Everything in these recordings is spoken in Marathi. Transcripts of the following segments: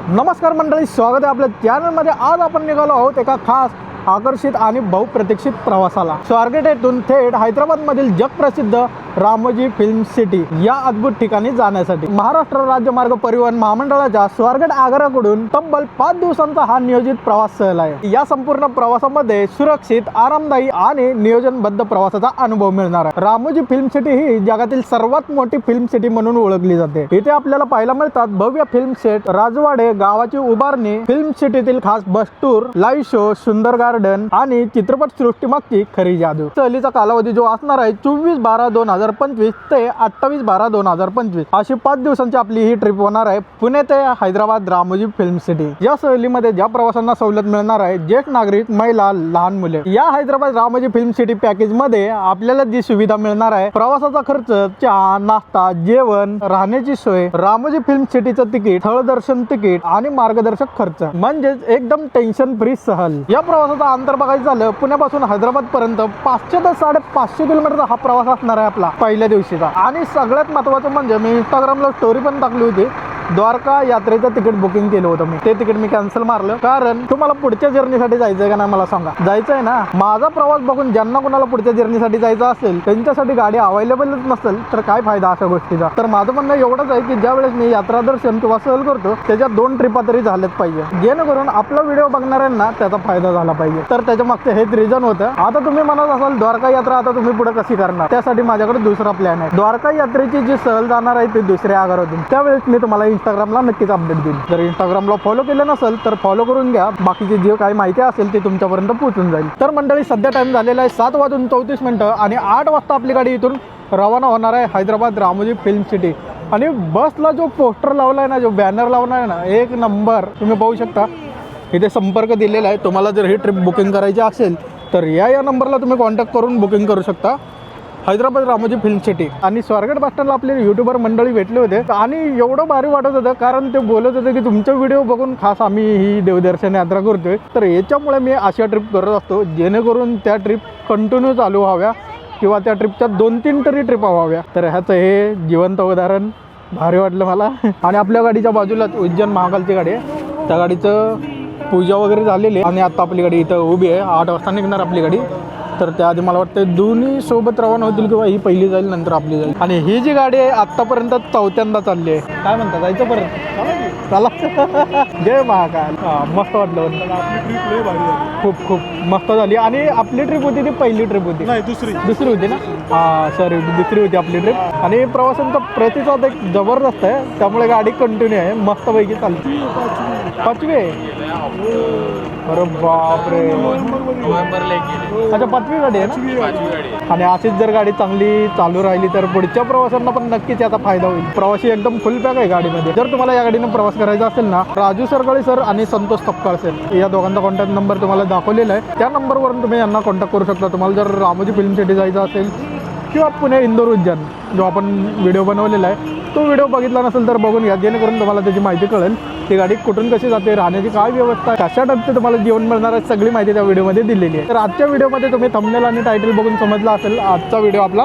नमस्कार मंडळी, स्वागत आहे आपल्या चॅनलमध्ये। आज आपण निघालो आहोत एका खास आकर्षित आणि बहुप्रतीक्षित प्रवासाला। स्वारगेट येथून थेट हैदराबाद मधील जगप्रसिद्ध रामोजी फिल्म सिटी या अद्भुत ठिकाणी जाण्यासाठी महाराष्ट्र राज्य मार्ग परिवहन महामंडळाच्या स्वारगेट आगाराकडून तब्बल 5 दिवसांचा हा नियोजित प्रवास सहल आहे। या संपूर्ण प्रवासामध्ये सुरक्षित, आरामदायी आणि नियोजनबद्ध प्रवासाचा अनुभव मिळणार आहे। रामोजी फिल्म सिटी ही जगातील सर्वात मोठी फिल्म सिटी म्हणून ओळखली जाते। इथे आपल्याला पाहायला मिळतात भव्य फिल्म सेट, राजवाडे, गावाची उभारणी, फिल्म सिटीतील खास बस टूर, लाईव्ह शो, सुंदर गार्डन आणि चित्रपट सृष्टी मागची खरी जादू। सहलीचा कालावधी जो असणार आहे 24/12/2025 ते 28/12/2025 अशी 5 दिवसांची आपली ही ट्रिप होणार आहे पुणे ते हैदराबाद रामोजी फिल्म सिटी। या सहलीमध्ये ज्या प्रवाशांना सवलत मिळणार आहे ज्येष्ठ नागरिक, महिला, लहान मुले। या Hyderabad Ramoji film city package मध्ये आपल्याला जी सुविधा मिळणार आहे, प्रवासाचा खर्च, चहा, नाश्ता, जेवण, राहण्याची सोय, रामोजी फिल्म सिटीचं तिकीट, स्थळ दर्शन तिकीट आणि मार्गदर्शक खर्च, म्हणजेच एकदम टेन्शन फ्री सहल। या प्रवासाचा अंतर बघायचं झालं पुण्यापासून हैदराबाद पर्यंत 500 ते 550 किलोमीटरचा हा प्रवास असणार आहे आपला पहिल्या दिवशीचा। आणि सगळ्यात महत्त्वाचं म्हणजे मी इंस्टाग्रामला स्टोरी पण टाकली होती, द्वारका यात्रेचं तिकीट बुकिंग केलं होतं मी। ते तिकीट मी कॅन्सल मारलं, कारण तुम्हाला पुढच्या जर्नीसाठी जायचंय का नाही मला सांगा। जायचंय ना? माझा प्रवास बघून ज्यांना कोणाला पुढच्या जर्नीसाठी जायचं असेल त्यांच्यासाठी गाडी अवेलेबलच नसेल तर काय फायदा अशा गोष्टीचा। तर माझं म्हणणं एवढंच आहे की ज्या वेळेस मी यात्रा दर्शन किंवा सहल करतो त्याच्या 2 ट्रिपा तरी झाल्याच पाहिजे, जेणेकरून आपला व्हिडिओ बघणाऱ्यांना त्याचा फायदा झाला पाहिजे। तर त्याच्या मागचं हेच रिझन होतं। आता तुम्ही म्हणत असाल द्वारका यात्रा आता तुम्ही पुढे कशी करणार, त्यासाठी माझ्याकडे दुसरा प्लॅन आहे। द्वारका यात्रेची जी सहल जाणार आहे ती दुसऱ्या आगारातून, त्यावेळेस मी तुम्हाला इंस्टाग्रामला नक्कीच अपडेट देईल। जर इंस्टाग्रामला फॉलो केलं नसेल तर फॉलो करून घ्या, बाकीची जे काही माहिती असेल ती तुमच्यापर्यंत पोहोचून जाईल। तर मंडळी, सध्या टाइम झालेला आहे 7:34 आणि 8 वाजता आपली गाडी इथून रवाना होणार आहे हैदराबाद रामोजी फिल्म सिटी। आणि बसला जो पोस्टर लावला आहे ना, जो बॅनर लावला आहे ना, एक नंबर। तुम्ही पाहू शकता इथे संपर्क दिलेला आहे। तुम्हाला जर ही ट्रिप बुकिंग करायची असेल तर या नंबरला तुम्ही कॉन्टॅक्ट करून बुकिंग करू शकता, हैदराबाद रामोजी फिल्म सिटी। आणि स्वारगेट बस स्टँडला आपले यूट्यूबर मंडळी भेटले होते आणि एवढं भारी वाटत होतं, कारण ते बोलत होते की तुमचे व्हिडिओ बघून खास आम्ही ही देवदर्शन यात्रा करतोय। तर याच्यामुळे मी अशा ट्रिप करत असतो जेणेकरून त्या ट्रिप कंटिन्यू चालू व्हाव्या किंवा त्या ट्रिपच्या 2-3 तरी ट्रिपा व्हाव्या। तर ह्याचं हे जिवंत उदाहरण भारी वाटलं मला। आणि आपल्या गाडीच्या बाजूलाच उज्जैन महाकालची गाडी आहे, त्या गाडीचं पूजा वगैरे झालेली आहे आणि आता आपली गाडी इथं उभी आहे। 8 वाजता निघणार आपली गाडी। तर त्याआधी मला वाटतं दोन्ही सोबत रवाना होतील किंवा ही पहिली जाईल नंतर आपली जाईल। आणि ही जी गाडी आहे आत्तापर्यंत 4थ्यांदा चालली आहे। काय म्हणता, जायचं परत? चला जय महाकाल। मस्त वाटलं, खूप खूप मस्त झाली। आणि आपली ट्रिप होती ती पहिली ट्रिप होती, नाही दुसरी होती ना? सॉरी, दुसरी होती आपली ट्रिप। आणि प्रवासांचा प्रतिसाद एक जबरदस्त आहे, त्यामुळे गाडी कंटिन्यू आहे, मस्तपैकी चालते। 5वी आहे? अरे बापरे, अच्छा 5वी गाडी आहे ना? आणि अशीच जर गाडी चांगली चालू राहिली तर पुढच्या प्रवाशांना पण नक्कीच याचा फायदा होईल। प्रवासी एकदम फुल पॅक आहे गाडीमध्ये। जर तुम्हाला या गाडीनं प्रवास करायचा असेल ना, राजू सरगळे सर आणि संतोष तपकाळ सर या दोघांचा कॉन्टॅक्ट नंबर तुम्हाला दाखवलेला आहे, त्या नंबरवरून तुम्ही यांना कॉन्टॅक्ट करू शकता। तुम्हाला जर रामोजी फिल्म सिटी जायचं असेल किंवा पुणे इंदोर उज्जैन जो आपण व्हिडिओ बनवलेला आहे तो व्हिडिओ बघितला नसेल तर बघून घ्या, जेणेकरून तुम्हाला त्याची माहिती कळेल। ती गाडी कुठून कशी जाते, राहण्याची काय व्यवस्था, कशा टाईपचे तुम्हाला जेवण मिळणार आहे, सगळी माहिती त्या व्हिडिओमध्ये दिलेली आहे। तर आजच्या व्हिडिओमध्ये तुम्ही थंबनेल आणि टायटल बघून समजला असेल, आजचा व्हिडिओ आपला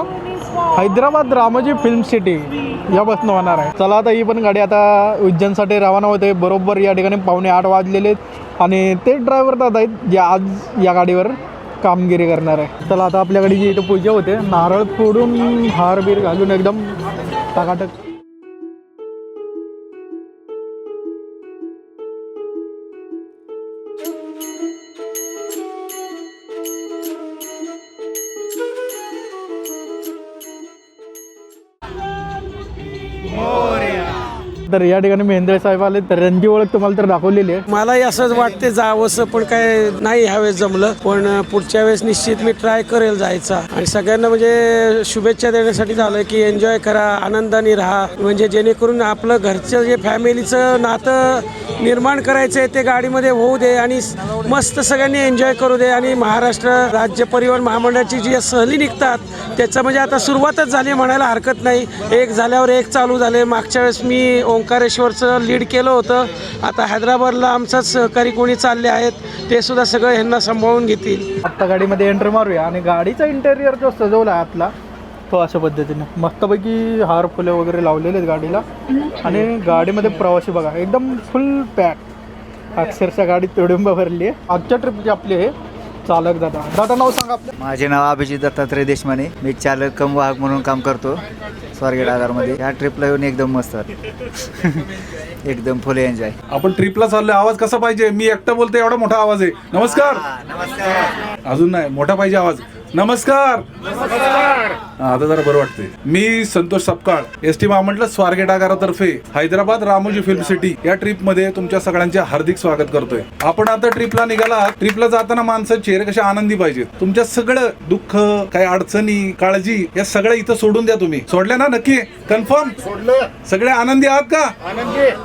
हैदराबाद रामोजी फिल्म सिटी या बसनं होणार आहे। चला आता ही पण गाडी आता उज्जैनसाठी रवाना होते। बरोबर या ठिकाणी 7:45 वाजलेले आहेत आणि तेच ड्रायव्हर दादा आहेत जे आज या गाडीवर कामगिरी करणार आहे। चला आता आपल्या गाडीची इथं पूजा होते, नारळ फोडून हार बीर घालून एकदम टाकाटक। तर या ठिकाणी मेंदळे साहेब आले, तर त्यांची ओळख तुम्हाला तर दाखवलेली आहे। मलाही असंच वाटते जावंसं, पण काय नाही ह्यावेळेस जमलं, पण पुढच्या वेळेस निश्चित मी ट्राय करेल जायचा। आणि सगळ्यांना म्हणजे शुभेच्छा देण्यासाठी झालं की एन्जॉय करा, आनंदाने राहा, म्हणजे जेणेकरून आपलं घरचं जे फॅमिलीचं नातं निर्माण करायचं आहे ते गाडीमध्ये होऊ दे आणि मस्त सगळ्यांनी एन्जॉय करू दे। आणि महाराष्ट्र राज्य परिवहन महामंडळाची जी सहली निघतात त्याचं म्हणजे आता सुरुवातच झाली म्हणायला हरकत नाही। एक झाल्यावर एक चालू झाले। मागच्या वेळेस मी ओंकारेश्वरचं लीड केलं होतं, आता हैदराबादला आमचाच सहकारी कोणी चालले आहेत, ते सुद्धा सगळं ह्यांना सांभाळून घेतील। आत्ता गाडीमध्ये एंट्री मारूया आणि गाडीचा इंटेरियर जो सजवला आहे आतला हो अशा पद्धतीने मस्तपैकी हार फुले वगैरे लावलेले आहेत गाडीला. आणि गाडीमध्ये प्रवासी बघा एकदम फुल पॅक, अक्षरशः गाडी तुडुंब भरली आहे. आजच्या ट्रिपची आपली हे चालक दादा नाव सांगा आपलं. माझे नाव अभिजित दत्तात्रय देशमाने. मी चालक कम वाहक म्हणून काम करतो स्वारगेट आगारमध्ये. ह्या ट्रिपला येऊन एकदम मस्त एकदम फुल एन्जॉय. आपण ट्रिपला चाललोय. आवाज कसा पाहिजे? मी एकटा बोलतोय एवढा मोठा आवाज आहे. नमस्कार. अजून नाही मोठा पाहिजे आवाज. नमस्कार. आता जरा बरं वाटतंय. मी संतोष सपकाळ, एसटी महामंडळ स्वारगेट आगारातर्फे हैदराबाद रामोजी फिल्म सिटी या ट्रिप मध्ये तुमच्या सगळ्यांचे हार्दिक स्वागत करतोय. आपण आता ट्रिपला निघाला. ट्रिपला जाताना माणसं चेहरे कसे आनंदी पाहिजेत. तुमच्या सगळं दुःख, काही अडचणी, काळजी या सगळ्या इथं सोडून द्या. तुम्ही सोडल्या ना? नक्की कन्फर्म सोडलं? सगळे आनंदी आहात का?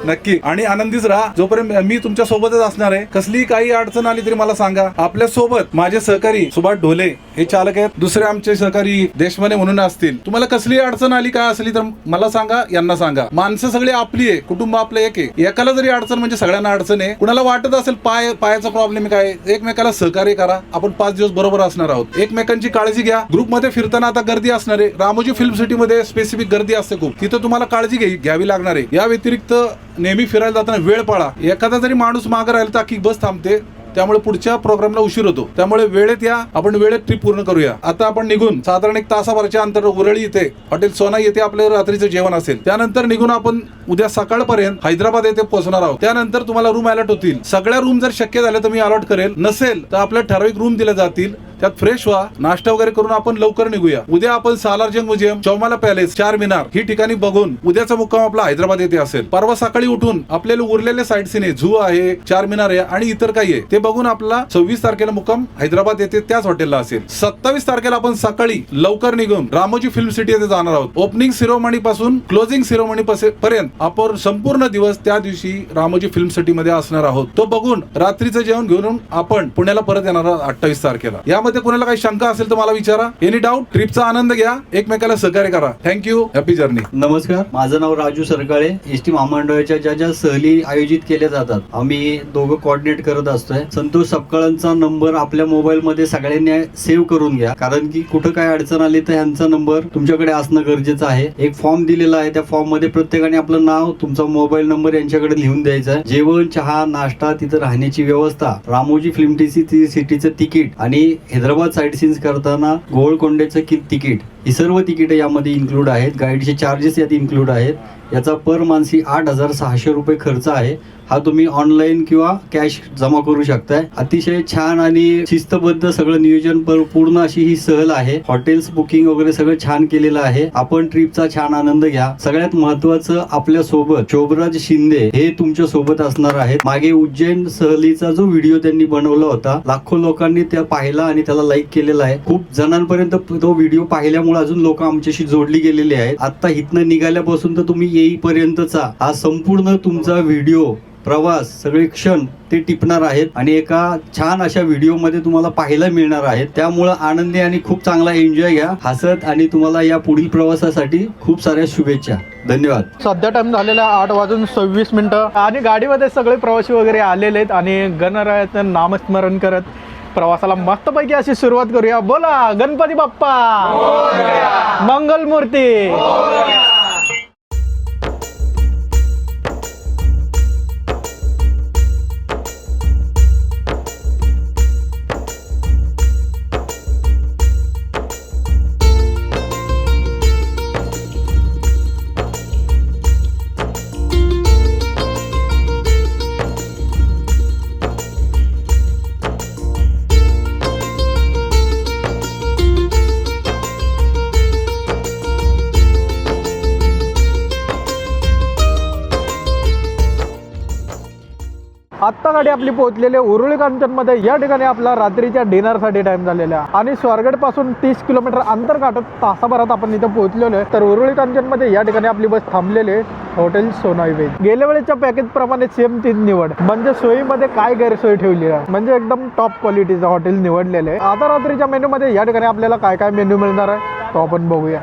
नक्की. आणि आनंदीच राहा. जोपर्यंत मी तुमच्या सोबतच असणार आहे. कसली काही अडचण आली तरी मला सांगा. आपल्या सोबत माझे सहकारी सुभाष ढोले हे चालक आहेत. दुसरे आमचे सहकारी देशमाने म्हणून असतील. तुम्हाला कसली अडचण आली काय असली तर मला सांगा, यांना सांगा. माणसं सगळी आपली आहे, कुटुंब आपलं एक आहे. एकाला जरी अडचण म्हणजे सगळ्यांना अडचण आहे. कुणाला वाटत असेल पायाचा प्रॉब्लेम काय, एकमेकाला सहकार्य करा. आपण 5 दिवस बरोबर असणार आहोत. एकमेकांची काळजी घ्या. ग्रुपमध्ये फिरताना आता गर्दी असणार आहे. रामोजी फिल्म सिटी मध्ये स्पेसिफिक गर्दी असते खूप. तिथं तुम्हाला काळजी घ्यावी लागणार आहे. या व्यतिरिक्त नेहमी फिरायला जाताना वेळ पाळा. एखादा जरी माणूस मागे राहिला तर अख्खी बस थांबते. त्यामुळे पुढच्या प्रोग्रामला उशीर होतो. त्यामुळे वेळेत या. आपण वेळेत ट्रिप पूर्ण करूया. आता आपण निघून साधारण 1 तासाभराच्या अंतर उरळी येथे हॉटेल सोना येथे आपलं रात्रीचं जेवण असेल. त्यानंतर निघून आपण उद्या सकाळपर्यंत हैदराबाद येथे पोहोचणार आहोत. त्यानंतर तुम्हाला रूम अलॉट होतील. सगळ्या रूम जर शक्य झाल्या तर मी अलॉट करेल. नसेल तर आपल्या ठराविक रूम दिल्या जातील. त्यात फ्रेश व्हा, नाश्ता वगैरे करून आपण लवकर निघूया. उद्या आपण सालारजंग म्युझियम, चौमाला पॅलेस, चार मिनार ही ठिकाणी बघून उद्याचा मुक्काम आपला हैदराबाद येथे असेल. परवा सकाळी उठून आपल्याला उरलेले साईट सीन आहे, झू आहे, चार मिनार आहे आणि इतर काही आहे ते बघून आपला 26 तारखेला मुक्काम हैदराबाद येथे त्याच हॉटेलला असेल. 27 तारखेला आपण सकाळी लवकर निघून रामोजी फिल्म सिटी येथे जाणार आहोत. ओपनिंग सिरोमनी पासून क्लोजिंग सिरोमनी पर्यंत आपण संपूर्ण दिवस त्या दिवशी रामोजी फिल्म सिटी मध्ये असणार आहोत. तो बघून रात्रीचं जेवण घेऊन आपण पुण्याला परत येणार आहोत 28 तारखेला. यामध्ये कोणाला काही शंका असेल तर मला विचारा. Any doubt? ट्रिपचा आनंद घ्या, एकमेकाला सहकार्य करा. थँक्यू. Happy journey. नमस्कार, माझं नाव राजू सरकाळे. एसटी महामंडळाच्या ज्या सहली आयोजित केल्या जातात आम्ही दोघं कोऑर्डिनेट करत असतोय. संतोष सपकाळांचा नंबर आपल्या मोबाईल मध्ये सगळ्यांनी सेव्ह करून घ्या, कारण की कुठं काय अडचण आली तर ह्यांचा नंबर तुमच्याकडे असणं गरजेचं आहे. एक फॉर्म दिलेला आहे, त्या फॉर्म मध्ये प्रत्येकाने आपलं नाव, तुमचा मोबाईल नंबर यांच्याकडे लिहून द्यायचा आहे. जेवण, चहा, नाश्ता, तिथं राहण्याची व्यवस्था, रामोजी फिल्म सिटीचं तिकीट आणि हैदराबाद साईट सीन्स करताना गोळकोंड्याचं तिकीट, ही सर्व तिकीट यामध्ये इन्क्लूड आहेत. गाईडचे चार्जेस यात इन्क्लूड आहेत. याचा पर मानसी 8,600 रुपये खर्च आहे. हा तुम्ही ऑनलाईन किंवा कॅश जमा करू शकताय. अतिशय छान आणि शिस्तबद्ध सगळं नियोजन पूर्ण अशी ही सहल आहे. हॉटेल्स बुकिंग वगैरे सगळं छान केलेलं आहे. आपण ट्रिपचा छान आनंद घ्या. सगळ्यात महत्वाचं, आपल्या सोबत शोभराज शिंदे हे तुमच्या सोबत असणार आहेत. मागे उज्जैन सहलीचा जो व्हिडिओ त्यांनी बनवला होता, लाखो लोकांनी त्या पाहिला आणि त्याला लाईक केलेला आहे. खूप जणांपर्यंत तो व्हिडिओ पाहिल्यामुळे अजून लोक आमच्याशी जोडली गेलेली आहेत. आता इथनं निघाल्यापासून तर तुम्ही येईपर्यंतचा हा संपूर्ण तुमचा व्हिडिओ, प्रवास, सगळे क्षण ते टिपणार आहेत आणि एका छान अशा व्हिडिओ मध्ये तुम्हाला पाहायला मिळणार आहेत. त्यामुळे आनंदी आणि खूप चांगला एन्जॉय घ्या, हसत, आणि तुम्हाला या पुढील प्रवासासाठी खूप साऱ्या शुभेच्छा. धन्यवाद. सध्या टाइम झालेला 8:26 आणि गाडीमध्ये सगळे प्रवासी वगैरे आलेले आहेत आणि गणरायाचं नामस्मरण करत प्रवासाला मस्तपैकी अशी सुरुवात करूया. बोला गणपती बाप्पा, मंगलमूर्ती. आत्ता गाडी आपली पोहोचलेली उरुळी कांचनमध्ये. या ठिकाणी आपला रात्रीच्या डिनरसाठी टाइम झालेला आहे आणि स्वारगेट पासून 30 किलोमीटर अंतर गाठत तासाभरात आपण इथं पोहोचलेलो आहे. तर उरुळी कांचनमध्ये या ठिकाणी आपली बस थांबलेली आहे, हॉटेल सोनाई. गेल्या वेळेच्या पॅकेज प्रमाणे सेम तीच निवड, म्हणजे सोयीमध्ये काय गैरसोय ठेवली आहे, म्हणजे एकदम टॉप क्वालिटीचं हॉटेल निवडलेलं आहे. आता रात्रीच्या मेन्यूमध्ये या ठिकाणी आपल्याला काय काय मेन्यू मिळणार आहे तो आपण बघूया.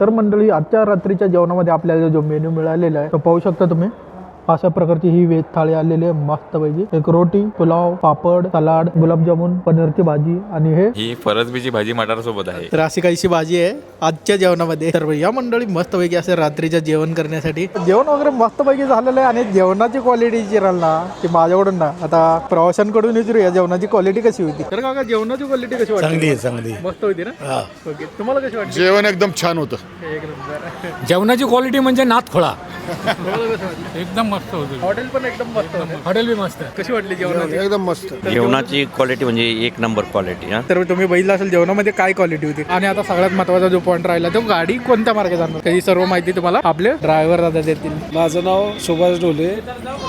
तर मंडळी आजच्या रात्रीच्या जेवणामध्ये आपल्याला जो मेन्यू मिळालेला आहे तो पाहू शकता तुम्ही. अशा प्रकारची ही व्हेज थाळी आलेली आहे मस्तपैकी. एक रोटी, पुलाव, पापड, सलाड, गुलाबजामुन, पनीरची भाजी आणि ही फरसबीची भाजी मटार सोबत आहे. तर अशी काहीशी भाजी आहे आजच्या जेवणामध्ये. तर या मंडळी मस्तपैकी असे रात्रीच्या जेवण करण्यासाठी जेवण वगैरे मस्तपैकी झालेलं आहे. आणि जेवणाची क्वालिटी विचाराल ना की माझ्याकडून ना आता प्रवाशांकडून विचारूया जेवणाची क्वालिटी कशी होती. तर काका जेवणाची क्वालिटी कशी वाटली? चांगली मस्त होती ना. ओके, तुम्हाला कशी वाटली? जेवण एकदम छान होतं. एक नंबर. जेवणाची क्वालिटी म्हणजे नाथखोळा. तुम्हाला कसं वाटलं? एकदम मस्त होतं. हॉटेल पण एकदम मस्त होतं. हॉटेल बी मस्त. कशी वाटली जेवणाची? एकदम मस्त. जेवणाची क्वालिटी म्हणजे एक नंबर क्वालिटी. तर तुम्ही बघितलं असेल जेवणामध्ये काय क्वालिटी होती. आणि आता सगळ्यात महत्वाचा जो पॉईंट राहिला तो गाडी कोणत्या मार्गे जाणार ही सर्व माहिती तुम्हाला आपले ड्रायव्हर दादा देतील. माझं नाव सुभाष डोले.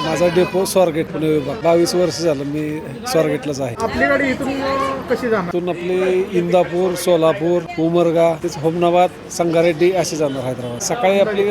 माझा डेपो स्वारगेट पुणे विभाग. 22 वर्ष झालं मी स्वारगेटलाच आहे. आपली गाडी इथून कशी जाणार? इथून आपले इंदापूर, सोलापूर, उमरगा, तेच होमनाबाद, संगारेड्डी असे जाणार हैदराबाद. सकाळी आपली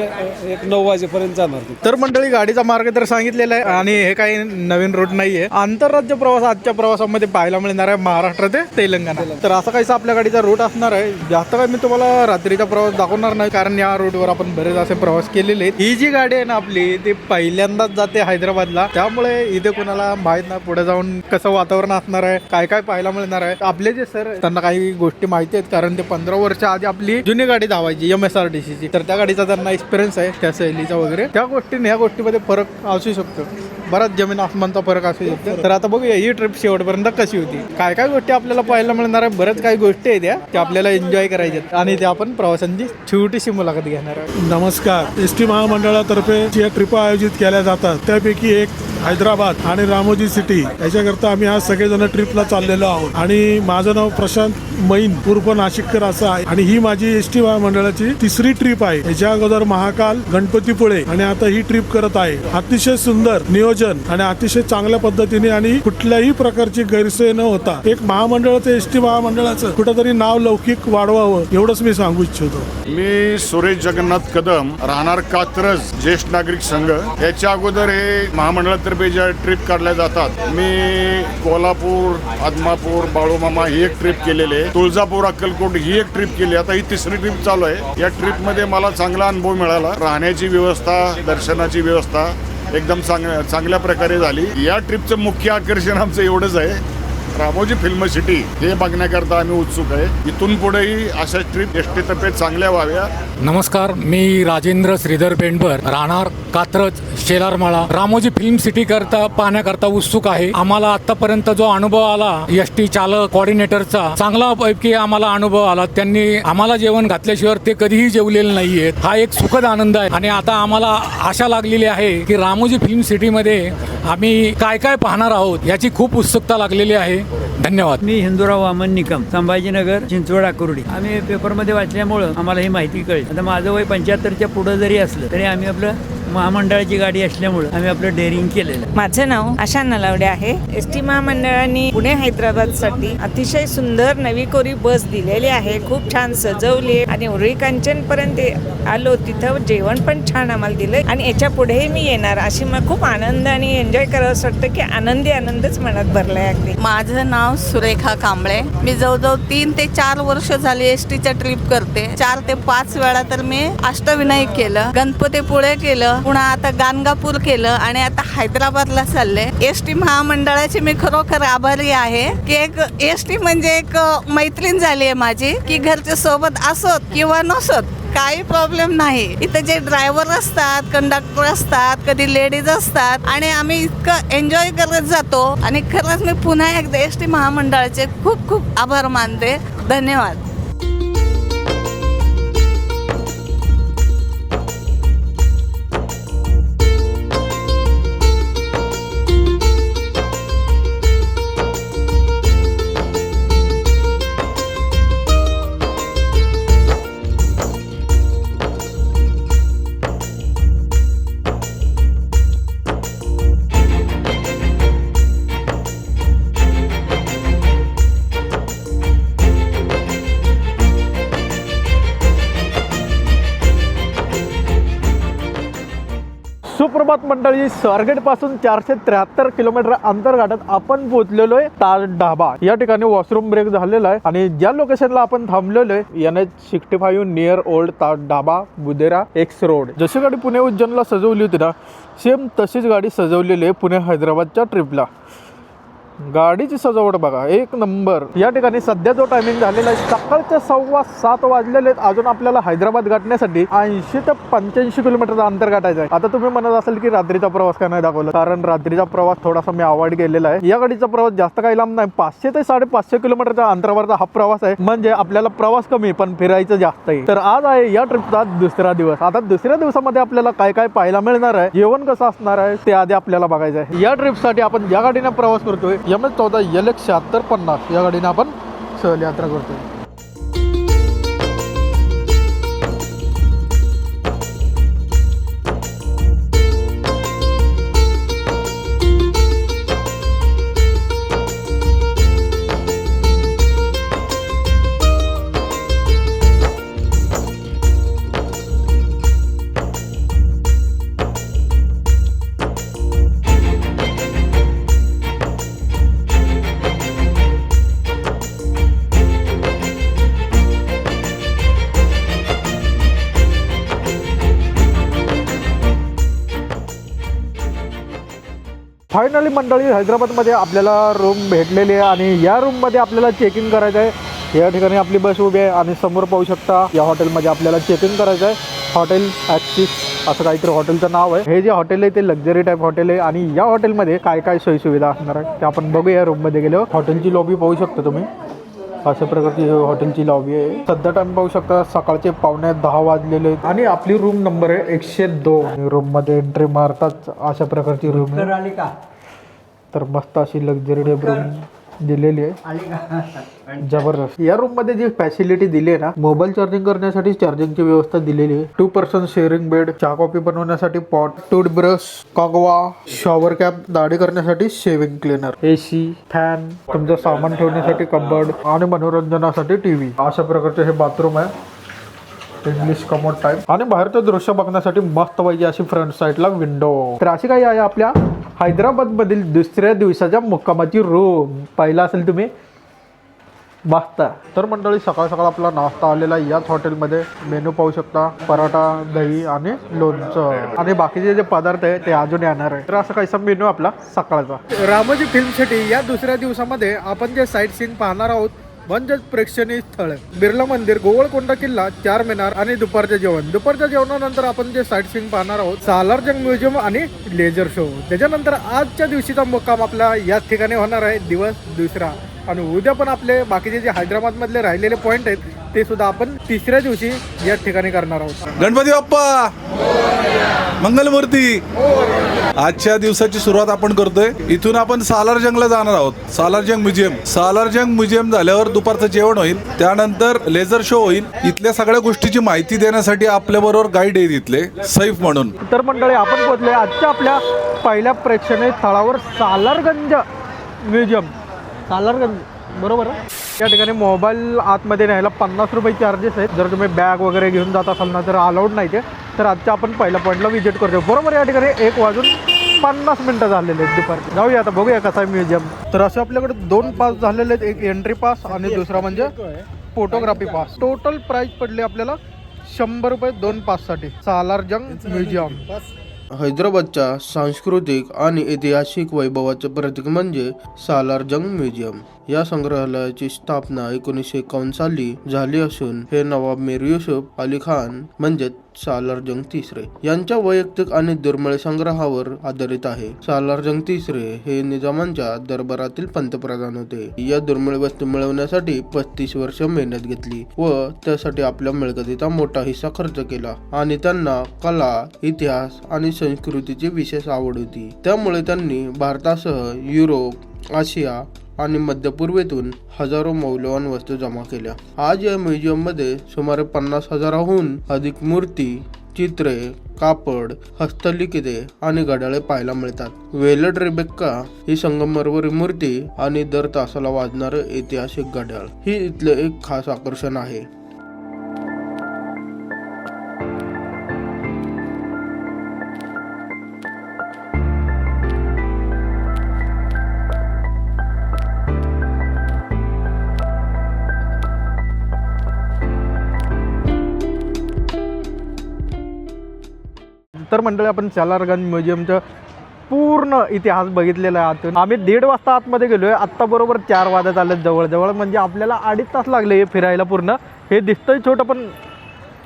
एक 9 वाजेपर्यंत जाणार ती. तर मंडळी गाडीचा मार्ग तर सांगितलेला आहे आणि हे काही नवीन रूट नाहीये. आंतरराज्य प्रवास आजच्या प्रवासामध्ये पाहायला मिळणार आहे महाराष्ट्र ते तेलंगणा. तर असं काहीसा आपल्या गाडीचा रूट असणार आहे. जास्त काही मी तुम्हाला रात्रीचा प्रवास दाखवणार नाही कारण या रूटवर आपण बरेच असे प्रवास केलेले आहेत. ही जी गाडी आहे ना आपली ती पहिल्यांदाच जाते हैदराबादला, त्यामुळे इथे कुणाला माहित नाही पुढे जाऊन कसं वातावरण असणार आहे, काय काय पाहायला मिळणार आहे. आपले जे सर त्यांना काही गोष्टी माहिती आहेत कारण ते 15 वर्ष आधी आपली जुनी गाडी धावायची MSRTC ची. तर त्या गाडीचा त्यांना एक्सपिरियन्स आहे त्या शैलीचा वगैरे. त्या गोष्टीने ह्या गोष्टीमध्ये फरक असू शकतो. बराच जमीन आसमानचा फरक असू शकतो. तर आता बघूया ही ट्रिप शेवटपर्यंत कशी होती. काय काय गोष्टी आपल्याला पाहायला मिळणार आहे. बऱ्याच काही गोष्टी आहेत त्या आपल्याला एन्जॉय करायच्यात आणि त्या आपण प्रवाशांची छोटीशी मुलाखत घेणार आहे. नमस्कार. एसटी महामंडळातर्फे जे ट्रिप आयोजित केल्या जातात त्यापैकी एक हैदराबाद आणि रामोजी सिटी याच्याकरता आम्ही आज सगळेजण ट्रिपला चाललेलो आहोत. आणि माझं नाव प्रशांत मैन उर्फ नाशिककर असं आहे आणि ही माझी एसटी महामंडळाची 3री ट्रिप आहे. याच्या अगोदर महाकाल, गणपतीपुळे आणि आता ही ट्रिप करत आहे. अतिशय सुंदर नियोजन आणि अतिशय चांगल्या पद्धतीने आणि कुठल्याही प्रकारची गैरसोय न होता एक महामंडळाचं एसटी महामंडळाचं कुठेतरी नाव लौकिक वाढवावं एवढंच मी सांगू इच्छितो. मी सुरेश जगन्नाथ कदम, राहणार कात्रज, ज्येष्ठ नागरिक संघ. याच्या अगोदर हे महामंडळातर्फे ज्या ट्रिप काढल्या जातात मी कोल्हापूर, आदमापूर, बाळूमामा ही एक ट्रिप केलेली आहे. तुळजापूर, अक्कलकोट ही एक ट्रिप केली. आता ही 3री ट्रिप चालू आहे. या ट्रिप मध्ये मला चांगला अनुभव मिळाला. राहण्याची व्यवस्था, दर्शनाची व्यवस्था एकदम चांगल्या प्रकारे झाली. या ट्रिपचं मुख्य आकर्षण आमचं एवढंच आहे, रामोजी फिल्म सिटी हे बघण्याकरता आम्ही उत्सुक आहे. इथून पुढेही अशा ट्रिप एसटीतर्फे चांगल्या व्हाव्या. नमस्कार, मी राजेंद्र श्रीधर पेंडकर, राहणार कात्रज, शेलारमाळा. रामोजी फिल्म सिटी करता पाहण्याकरता उत्सुक आहे. आम्हाला आतापर्यंत जो अनुभव आला एसटी चालक कोऑर्डिनेटरचा चांगला पैकी आम्हाला अनुभव आला. त्यांनी आम्हाला जेवण घातल्याशिवाय ते कधीही जेवलेले नाहीयेत. हा एक सुखद आनंद आहे आणि आता आम्हाला आशा लागलेली आहे की रामोजी फिल्म सिटीमध्ये आम्ही काय काय पाहणार आहोत याची खूप उत्सुकता लागलेली आहे. धन्यवाद. मी हिंदूराव वामन निकम, संभाजीनगर, चिंचवड, आकुर्डी. आम्ही पेपरमध्ये वाचल्यामुळं आम्हाला ही माहिती कळली. आता माझं वय 75च्या पुढं जरी असलं तरी आम्ही आपलं महामंडळाची गाडी असल्यामुळे आम्ही आपलं डेअरिंग केलेलं. माझं नाव आशा नलावडे आहे. एसटी महामंडळाने पुणे हैदराबादसाठी अतिशय सुंदर नवी कोरी बस दिलेली आहे. खूप छान सजवली आणि उरळी कांचन पर्यंत आलो. तिथं जेवण पण छान आम्हाला दिलं आणि याच्या पुढेही मी येणार अशी मला खूप आनंद आणि एन्जॉय करावं असं वाटतं की आनंदच मनात भरलाय अगदी. माझं नाव सुरेखा कांबळे. मी जवळजवळ 3 ते 4 वर्ष झाली एसटीच्या ट्रिप करते. 4 ते 5 वेळा तर मी अष्टविनायक केलं, गणपतीपुळे केलं, पुन्हा आता गाणगापूर केलं आणि आता हैदराबादला चालले. एसटी महामंडळाची मी खरोखर आभारी आहे की एक एसटी म्हणजे एक मैत्रीण झाली आहे माझी की घरच्या सोबत असोत किंवा नसोत काही प्रॉब्लेम नाही. इथे जे ड्रायव्हर असतात, कंडक्टर असतात, कधी लेडीज असतात आणि आम्ही इतकं एन्जॉय करत जातो आणि खरंच मी पुन्हा एकदा एसटी महामंडळाचे खूप खूप आभार मानते. धन्यवाद. हैदराबाद मंडळी स्वारगेट पासून 473 किलोमीटर अंतर गाठत आपण पोहोचलेलो आहे ताज ढाबा. या ठिकाणी वॉशरूम ब्रेक झालेला आहे आणि ज्या लोकेशनला आपण थांबलेलो आहे NH65 नियर ओल्ड ताज ढाबा, बुदेरा एक्स रोड. जशी गाडी पुणे उज्जैनला सजवली होती ना, सेम तशीच गाडी सजवलेली आहे पुणे हैदराबादच्या ट्रिपला. गाडीची सजावट बघा, एक नंबर. या ठिकाणी सध्या जो टायमिंग झालेला आहे सकाळचे 7:15 वाजलेले आहेत. अजून आपल्याला हैदराबाद गाठण्यासाठी 80 ते 85 किलोमीटरचा अंतर गाठायचं आहे. आता तुम्ही म्हणत असाल की रात्रीचा प्रवास का नाही दाखवला, कारण रात्रीचा प्रवास थोडासा मी अवॉइड केलेला आहे. या गाडीचा प्रवास जास्त काही लांब नाही, 500 ते 550 किलोमीटरच्या अंतरावरचा हा प्रवास आहे. म्हणजे आपल्याला प्रवास कमी पण फिरायचं जास्त आहे. तर आज आहे या ट्रिपचा दुसरा दिवस. आता दुसऱ्या दिवसामध्ये आपल्याला काय काय पाहायला मिळणार आहे, जेवण कसं असणार आहे ते आधी आपल्याला बघायचं आहे. या ट्रिपसाठी आपण ज्या गाडीने प्रवास करतोय MS14 LX 7650 या गाडीने आपण सहल यात्रा करतोय. फायनली मंडळी हैदराबादमध्ये आपल्याला रूम भेटलेली आहे आणि या रूममध्ये आपल्याला चेकिंग करायचं आहे. या ठिकाणी आपली बस उभी आहे आणि समोर पाहू शकता या हॉटेलमध्ये आपल्याला चेकिंग करायचं आहे. हॉटेल ॲक्सिस असं काहीतरी हॉटेलचं नाव आहे. हे जे हॉटेल आहे ते लक्झरी टाईप हॉटेल आहे आणि या हॉटेलमध्ये काय काय सोयीसुविधा असणार आहे ते आपण बघूया. रूममध्ये गेलो हॉटेलची लॉबी पाहू शकता तुम्ही, अशा प्रकारची हॉटेलची लॉबी आहे. सध्या टाइम पाहू शकता सकाळचे 9:15 वाजलेले आहेत आणि आपली रूम नंबर आहे 102. रूम मध्ये एंट्री मारताच अशा प्रकारची रूम आहे. तर मस्त अशी लक्झरी टाईप रूम दिलेली आहे, जबरदस्त. या रूम मध्ये जी फॅसिलिटी दिली आहे ना, मोबाईल चार्जिंग करण्यासाठी चार्जिंगची व्यवस्था दिलेली आहे. 2 पर्सन शेअरिंग बेड, चहा कॉफी बनवण्यासाठी पॉट, टूथब्रश, कगवा, शॉवर कॅप, दाढी करण्यासाठी शेविंग क्लीनर, AC, फॅन, तुमचं सामान ठेवण्यासाठी कबर्ड आणि मनोरंजनासाठी TV. अशा प्रकारचे हे बाथरूम आहे, इंग्लिश कमोड टाईप. आणि बाहेरचं दृश्य बघण्यासाठी मस्त पाहिजे अशी फ्रंट साईडला विंडो. तर अशी काही आहे आपल्या हैदराबाद मधील दुसऱ्या दिवसाच्या मुक्कामाची रूम. पाहिला असेल तुम्ही, मस्त. तर मंडळी सकाळ सकाळ आपला नाश्ता आलेला याच हॉटेलमध्ये. मेनू पाहू शकता, पराठा, दही आणि लोणचं आणि बाकीचे जे पदार्थ आहे ते अजून येणार आहे. तर असं काहीसा मेनू आपला सकाळचा. रामोजी फिल्म सिटी या दुसऱ्या दिवसामध्ये आपण जे साईट सीन पाहणार आहोत म्हणजेच प्रेक्षणीय स्थळ, बिर्ला मंदिर, गोवळकोंडा किल्ला, 4 मिनार आणि दुपारचे जेवण. दुपारच्या जेवणानंतर आपण जे साईट सीन पाहणार आहोत सालारजंग म्युझियम आणि लेझर शो. त्याच्यानंतर आजच्या दिवशीचा मुक्काम आपला याच ठिकाणी होणार आहे, दिवस दुसरा. आणि उद्या पण आपले बाकीचे जे हैदराबाद मधले राहिलेले पॉइंट आहेत ते सुद्धा आपण तिसऱ्या दिवशी याच ठिकाणी करणार आहोत. गणपती बाप्पा मंगलमूर्ती. आजच्या दिवसाची सुरुवात आपण करतोय. इथून आपण सालारजंगला जाणार आहोत. सालारजंग म्युझियम. सालारजंग म्युझियम झाल्यावर दुपारचं जेवण होईल, त्यानंतर लेझर शो होईल. इथल्या सगळ्या गोष्टीची माहिती देण्यासाठी आपल्या बरोबर गाईड आहे इथले सैफ म्हणून. तर मंडळी आपण पोहोचले आजच्या आपल्या पहिल्या प्रेक्षणीय स्थळावर, सालारगंज म्युझियम. सालारगंज बरोबर आहे. या ठिकाणी मोबाईल आतमध्ये न्यायला 50 रुपये चार्जेस आहेत. जर तुम्ही बॅग वगैरे घेऊन जात असाल ना तर अलाउड नाही ते. तर आजच्या आपण पहिल्या पॉईंटला व्हिजिट करतो. बरोबर या ठिकाणी 1:50 झालेले आहेत दुपारचे. जाऊया आता, बघूया कसा आहे म्युझियम. तर असे आपल्याकडे 2 पास झालेले आहेत, एक एंट्री पास आणि दुसरा म्हणजे फोटोग्राफी पास. टोटल प्राइस पडले आपल्याला 100 रुपये 2 पाससाठी. सालारजंग म्युझियम. हैदराबादच्या सांस्कृतिक आणि ऐतिहासिक वैभवाचे प्रतीक म्हणजे सालारजंग म्युझियम. या संग्रहालयाची स्थापना 1951 साली झाली असून हे नवाब मीर युसुफ अली खान म्हणजे सालारजंग तिसरे यांच्या वैयक्तिक आणि दुर्मिळ संग्रहावर आधारित आहे. सालारजंग तिसरे हे निजामांच्या दरबारातील पंतप्रधान होते. या दुर्मिळ वस्तू मिळवण्यासाठी 35 वर्ष मेहनत घेतली व त्यासाठी आपल्या मिळकतीचा मोठा हिस्सा खर्च केला. आणि त्यांना कला, इतिहास आणि संस्कृतीची विशेष आवड होती. त्यामुळे त्यांनी भारतासह युरोप, आशिया आणि मध्य पूर्वेतून हजारो मौल्यवान वस्तू जमा केल्या. आज या म्युझियम मध्ये सुमारे 50,000हून अधिक मूर्ती, चित्रे, कापड, हस्तलिखिते आणि घड्याळे पाहायला मिळतात. वेलड रेबेक्का ही संगमरवरी मूर्ती आणि दर तासाला वाजणारं ऐतिहासिक घड्याळ ही इथले एक खास आकर्षण आहे. तर मंडळी आपण सालारगंज म्युझियमचं पूर्ण इतिहास बघितलेला आहे आतून. आम्ही 1:30 वाजता आतमध्ये गेलोय. आत्ता बरोबर 4 वाजत आले जवळ म्हणजे आपल्याला 2.5 तास लागले हे फिरायला. पूर्ण हे दिसतंय छोटं पण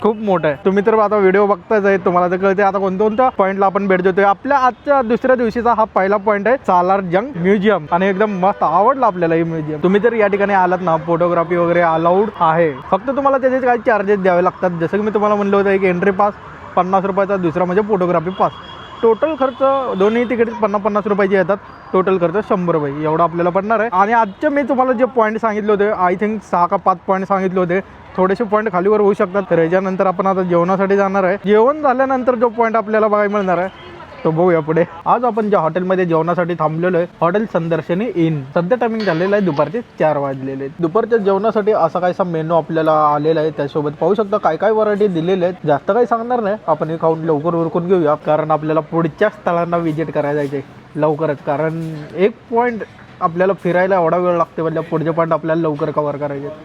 खूप मोठं आहे. तुम्ही तर आता व्हिडिओ बघताच आहे, तुम्हाला तर कळते आता कोणत्या पॉईंटला आपण भेट देतोय. आपल्या आजच्या दुसऱ्या दिवशीचा हा पहिला पॉईंट आहे सालारजंग म्युझियम आणि एकदम मस्त आवडलं आपल्याला हे म्युझियम. तुम्ही जर या ठिकाणी आलात ना, फोटोग्राफी वगैरे अलाउड आहे, फक्त तुम्हाला त्याचे काही चार्जेस द्यावे लागतात. जसं की मी तुम्हाला म्हणलं होतं, एक एंट्री पास 50 रुपयाचा, दुसरा म्हणजे फोटोग्राफी पास. टोटल खर्च दोन्ही तिकीट 50 रुपयाचे येतात. टोटल खर्च 100 रुपये एवढं आपल्याला पडणार आहे. आणि आजचे मी तुम्हाला जे पॉईंट सांगितले होते, आय थिंक 6 का 5 पॉईंट सांगितले होते, थोडेसे पॉईंट खालीवर होऊ शकतात. तर याच्यानंतर आपण आता जेवणासाठी जाणार आहे. जेवण झाल्यानंतर जो पॉईंट आपल्याला बघायला मिळणार आहे तो बघूया पुढे. आज आपण ज्या हॉटेलमध्ये जेवणासाठी थांबलेलो आहे, हॉटेल संदर्शनी इन. सध्या टायमिंग झालेला आहे दुपारचे 4 वाजलेले. दुपारच्या जेवणासाठी असा काहीसा मेनू आपल्याला आलेला आहे. त्यासोबत पाहू शकता काय काय व्हरायटी दिलेले आहेत. जास्त काही सांगणार नाही, आपण हे खाऊन लवकर उरकून घेऊया, कारण आपल्याला पुढच्या स्थळांना व्हिजिट करायला जायचे लवकरच. कारण एक पॉईंट आपल्याला फिरायला एवढा वेळ लागते, म्हणजे पुढचे पॉईंट आपल्याला लवकर कव्हर करायचे.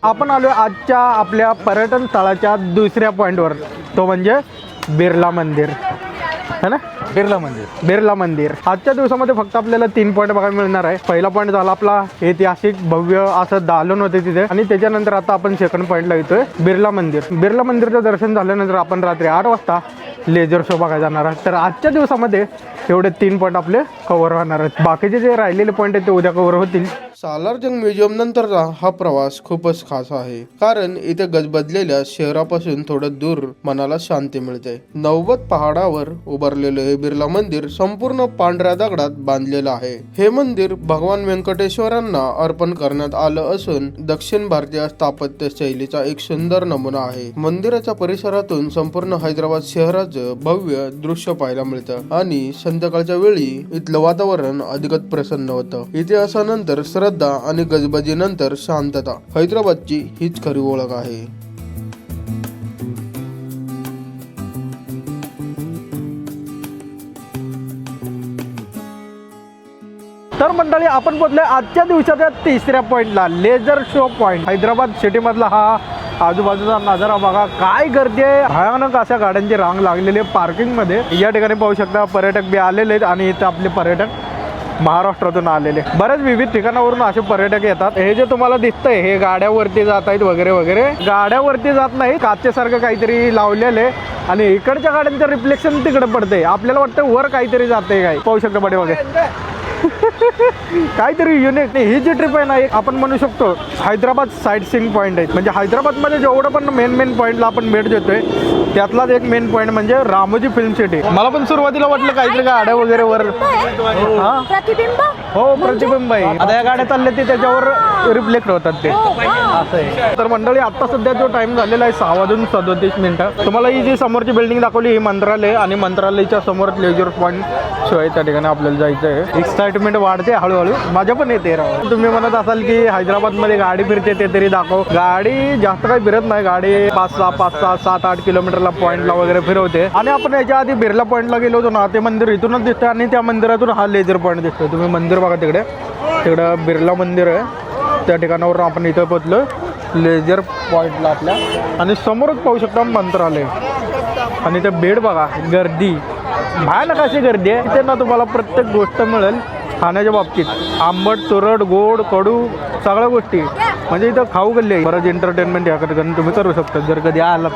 आपण आलो आजच्या आपल्या पर्यटन स्थळाच्या दुसऱ्या पॉईंटवर, तो म्हणजे बिर्ला मंदिर है ना. बिर्ला मंदिर आजच्या दिवसामध्ये फक्त आपल्याला 3 पॉईंट बघायला मिळणार आहे. पहिला पॉईंट झाला आपला ऐतिहासिक भव्य असं दालन होते तिथे, आणि त्याच्यानंतर आता आपण सेकंड पॉईंटला येतोय बिर्ला मंदिर. बिर्ला मंदिरचं दर्शन झाल्यानंतर आपण रात्री 8 वाजता लेझर शो बघायला जाणार आहे. तर आजच्या दिवसामध्ये एवढे 3 पॉईंट आपले कव्हर होणार आहेत. बाकीचे जे राहिलेले पॉईंट आहेत ते उद्या कव्हर होतील. सालारजंग म्युझियम नंतरचा हा प्रवास खूपच खास आहे, कारण इथे गजबजलेल्या शहरापासून थोडं दूर मनाला शांती मिळते. 90 पहाडावर उभारलेले हे बिर्ला मंदिर संपूर्ण पांढऱ्या दगडात बांधलेलं आहे. हे मंदिर भगवान व्यंकटेश्वरांना अर्पण करण्यात आलं असून दक्षिण भारतीय स्थापत्य शैलीचा एक सुंदर नमुना आहे. मंदिराच्या परिसरातून संपूर्ण हैदराबाद शहराचं भव्य दृश्य पाहायला मिळतं आणि संध्याकाळच्या वेळी इथलं वातावरण अधिकच प्रसन्न होतं. इतिहासानंतर श्रद्धा आणि गजबजीनंतर शांतता, हैदराबादची हीच खरी ओळख आहे. तर मंडळी आपण पोहोचलोय आजच्या दिवसाच्या तिसऱ्या पॉईंटला, laser show point. Hyderabad city मधला हा आजूबाजूचा नजारा बघा, काय गर्दी आहे. भयानक अशा गाड्यांची रांग लागलेली आहे पार्किंग मध्ये. या ठिकाणी पाहू शकता पर्यटक बी आलेले आहेत, आणि इथे आपले पर्यटक महाराष्ट्रातून आलेले. बरेच विविध ठिकाणावरून असे पर्यटक येतात. हे जे तुम्हाला दिसतंय हे गाड्यावरती जात आहेत वगैरे वगैरे. गाड्यावरती जात नाही, काचेसारखं काहीतरी लावलेले, आणि इकडच्या गाड्यांचं रिफ्लेक्शन तिकडे पडते. आपल्याला वाटतं वर काहीतरी जाते काय. पाहू शकता बडे वगैरे काहीतरी युनिक. ही जी ट्रिप आहे ना, आपण म्हणू शकतो हैदराबाद साईट सीइंग पॉईंट आहे. म्हणजे हैदराबादमध्ये जेवढं पण मेन पॉईंटला आपण भेट देतोय त्यातलाच एक मेन पॉईंट म्हणजे रामोजी फिल्म सिटी. मला पण सुरुवातीला वाटलं काहीतरी गाड्या वगैरे वर, प्रतिबिंब. हो प्रतिबिंब आहे. आता या गाड्या चालल्या ते त्याच्यावर रिफ्लेक्ट होतात ते, असं आहे. तर मंडळी आता सध्या जो टाइम झालेला आहे 6:37. तुम्हाला ही जी समोरची बिल्डिंग दाखवली ही मंत्रालय, आणि मंत्रालयाच्या समोर लेजर पॉईंट शो आहे. त्या ठिकाणी आपल्याला जायचं आहे. एक्साइटमेंट वाढते हळूहळू, माझ्या पण येते राव. तुम्ही म्हणत असाल की हैदराबादमध्ये गाडी फिरते ते तरी दाखव. गाडी जास्त काही फिरत नाही. गाडी 5-6, 7-8 किलोमीटरला पॉईंटला वगैरे फिरवते. आणि आपण याच्या आधी बिर्ला पॉईंटला गेलो होतो ना, ते मंदिर इथूनच दिसतं, आणि त्या मंदिरातून हा लेझर पॉईंट दिसतोय. तुम्ही मंदिर बघा तिकडं बिर्ला मंदिर आहे. त्या ठिकाणावर आपण इथं पोहोचलो लेझर पॉईंटला आपल्या, आणि समोरच पाहू शकता मंत्रालय. आणि ते बेड बघा, गर्दी भयानक अशी गर्दी आहे. इथे ना तुम्हाला प्रत्येक गोष्ट मिळेल खाण्याच्या बाबतीत. आंबट, तुरट, गोड, कडू सगळ्या गोष्टी. म्हणजे इथं खाऊ गल्ली आहे. बरंच एंटरटेनमेंट या ठिकाणी तुम्ही करू शकता जर कधी आलात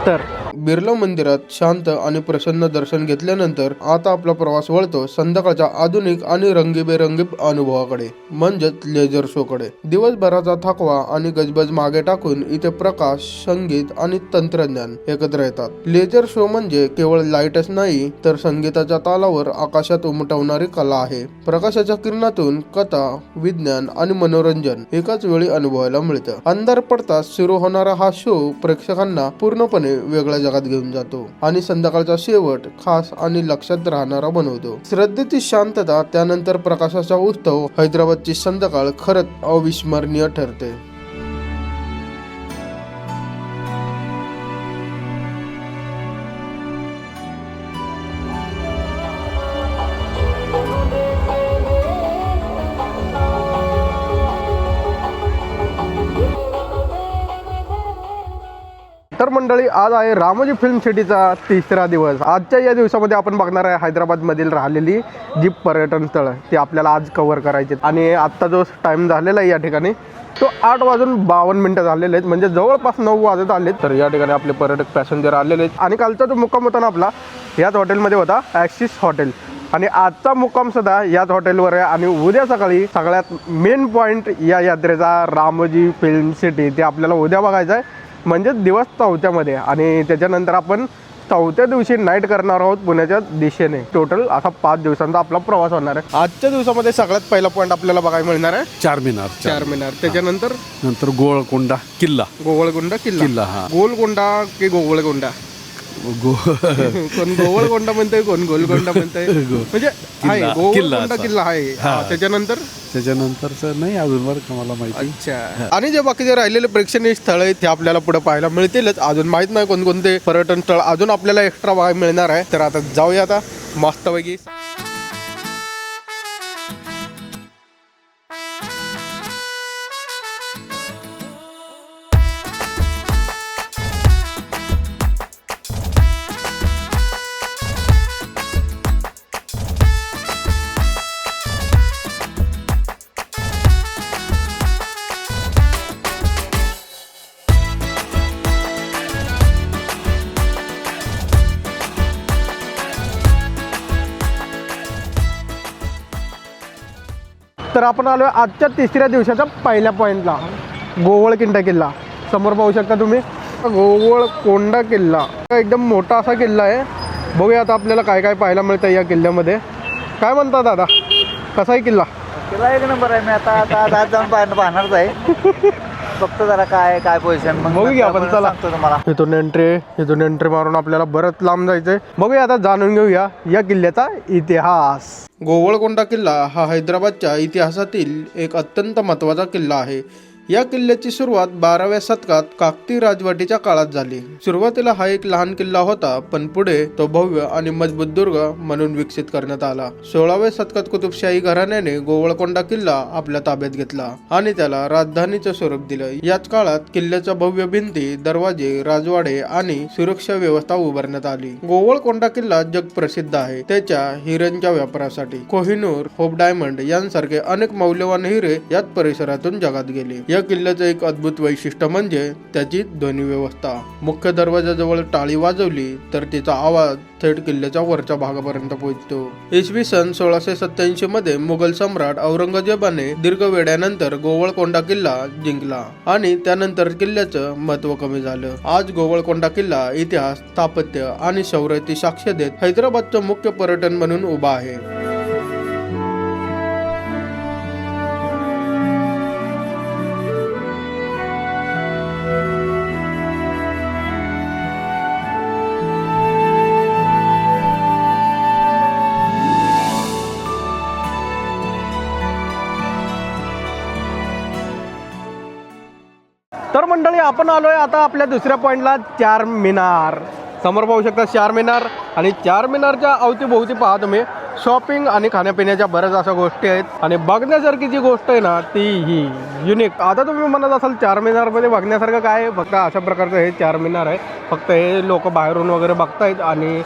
तर. बिर्ला मंदिरात शांत आणि प्रसन्न दर्शन घेतल्यानंतर आता आपला प्रवास वळतो संध्याकाळच्या आधुनिक आणि रंगीबेरंगी अनुभवाकडे, म्हणजेच लेझर शो कडे. दिवसभराचा थकवा आणि गजबज मागे टाकून इथे प्रकाश, संगीत आणि तंत्रज्ञान एकत्र येतात. लेझर शो म्हणजे केवळ लाईटच नाही, तर संगीताच्या तालावर आकाशात उमटवणारी कला आहे. प्रकाशाच्या किरणातून कथा, विज्ञान आणि मनोरंजन एकाच वेळी अनुभवायला मिळतं. अंधार पडताच सुरू होणारा हा शो प्रेक्षकांना पूर्णपणे वेगळ्या जगात घेऊन जातो, आणि संध्याकाळचा शेवट खास आणि लक्षात राहणारा बनवतो. श्रद्धेची शांतता, त्यानंतर प्रकाशाचा उत्सव. हैदराबादची संध्याकाळ खरंच अविस्मरणीय ठरते. तर मंडळी, आज आहे रामोजी फिल्म सिटीचा तिसरा दिवस. आजच्या या दिवसामध्ये आपण बघणार आहे हैदराबादमधील राहिलेली जी पर्यटन स्थळं ती आपल्याला आज कव्हर करायची. आणि आत्ता जो टाईम झालेला आहे या ठिकाणी तो 8:52 झालेले आहेत, म्हणजे जवळपास 9 वाजत आले. तर या ठिकाणी आपले पर्यटक पॅसेंजर आलेले आहेत. आणि कालचा जो मुक्काम होता ना आपला, याच हॉटेलमध्ये होता, ॲक्सिस हॉटेल. आणि आजचा मुक्काम सुद्धा याच हॉटेलवर आहे. आणि उद्या सकाळी सगळ्यात मेन पॉईंट या यात्रेचा रामोजी फिल्म सिटी ते आपल्याला उद्या बघायचं आहे, म्हणजे दिवस 4थ्यामध्ये. आणि त्याच्यानंतर आपण 4थ्या दिवशी नाईट करणार आहोत पुण्याच्या दिशेने. टोटल असा 5 दिवसांचा आपला प्रवास होणार आहे. आजच्या दिवसामध्ये सगळ्यात पहिला पॉईंट आपल्याला बघायला मिळणार आहे चारमिनार. त्याच्यानंतर गोळकोंडा किल्ला. गोवळकोंडा किल्ला. गोलकोंडा की गोवळकोंडा? कोण गोवळकोंडा म्हणतंय, कोण गोलकोंडा म्हणतंय, म्हणजे गोवळकोंडा किल्ला आहे. त्याच्यानंतर नाही अजून बरं का मला माहिती. अच्छा. आणि जे बाकीचे राहिलेले प्रेक्षणीय स्थळ आहेत ते आपल्याला पुढे पाहायला मिळतीलच. अजून माहित नाही कोणकोणते पर्यटन स्थळ अजून आपल्याला एक्स्ट्रा बघायला मिळणार आहे. तर आता जाऊया आता मस्तपैकी. तर आपण आलो आजच्या तिसऱ्या दिवसाच्या पहिल्या पॉईंटला, गोवळकोंडा किल्ला. समोर पाहू शकता तुम्ही गोवळकोंडा किल्ला. एकदम मोठा असा किल्ला आहे. बघूया आता आपल्याला काय काय पाहायला मिळतं या किल्ल्यामध्ये. काय म्हणता दादा, कसा आहे किल्ला? किल्ला एक नंबर आहे. मी आता जाऊन पाहणारच आहे. फक्त जरा काय पोझिशन बघूया आपण. चला, इथून एंट्री मारून आपल्याला बरंच लांब जायचंय. बघूया आता, जाणून घेऊया या किल्ल्याचा इतिहास. गोवळकोंडा किल्ला हा हैदराबादच्या इतिहासातील एक अत्यंत महत्त्वाचा किल्ला आहे. या किल्ल्याची सुरुवात 12व्या शतकात काकती राजवटीच्या काळात झाली. सुरुवातीला हा एक लहान किल्ला होता, पण पुढे तो भव्य आणि मजबूत दुर्ग म्हणून विकसित करण्यात आला. 16व्या शतकात कुतुबशाही घराण्याने गोवळकोंडा किल्ला आपल्या ताब्यात घेतला आणि त्याला राजधानीचे स्वरूप दिलं. याच काळात किल्ल्याच्या भव्य भिंती, दरवाजे, राजवाडे आणि सुरक्षा व्यवस्था उभारण्यात आली. गोवळकोंडा किल्ला जगप्रसिद्ध आहे त्याच्या हिऱ्यांच्या व्यापारासाठी. कोहिनूर, होप डायमंड यांसारखे अनेक मौल्यवान हिरे याच परिसरातून जगात गेले. या किल्ल्याचं एक अद्भुत वैशिष्ट्य म्हणजे त्याची ध्वनी व्यवस्था. मुख्य दरवाजाजवळ टाळी वाजवली तर तिचा आवाज थेट किल्ल्याच्या वरच्या भागापर्यंत पोहोचतो. इसवी सन 1687 मध्ये मुघल सम्राट औरंगजेबाने दीर्घ वेळानंतर गोवळकोंडा किल्ला जिंकला आणि त्यानंतर किल्ल्याचं महत्व कमी झालं. आज गोवळकोंडा किल्ला इतिहास, स्थापत्य आणि शौर्याची साक्ष देत हैदराबादचं मुख्य पर्यटन म्हणून उभा आहे. तर मंडळी, आपण आलोय आता आपल्या दुसऱ्या पॉईंटला, चारमिनार. समोर पाहू शकता चारमिनार. आणि चारमिनारच्या अवतीभोवती पहा तुम्ही शॉपिंग आणि खाण्यापिण्याच्या बऱ्याच अशा गोष्टी आहेत. आणि बघण्यासारखी जी गोष्ट आहे ना ती ही युनिक. आता तुम्ही म्हणत असाल चारमिनारमध्ये बघण्यासारखं काय आहे? फक्त अशा प्रकारचं हे चारमिनार आहे. फक्त हे लोक बाहेरून वगैरे बघतायत आणि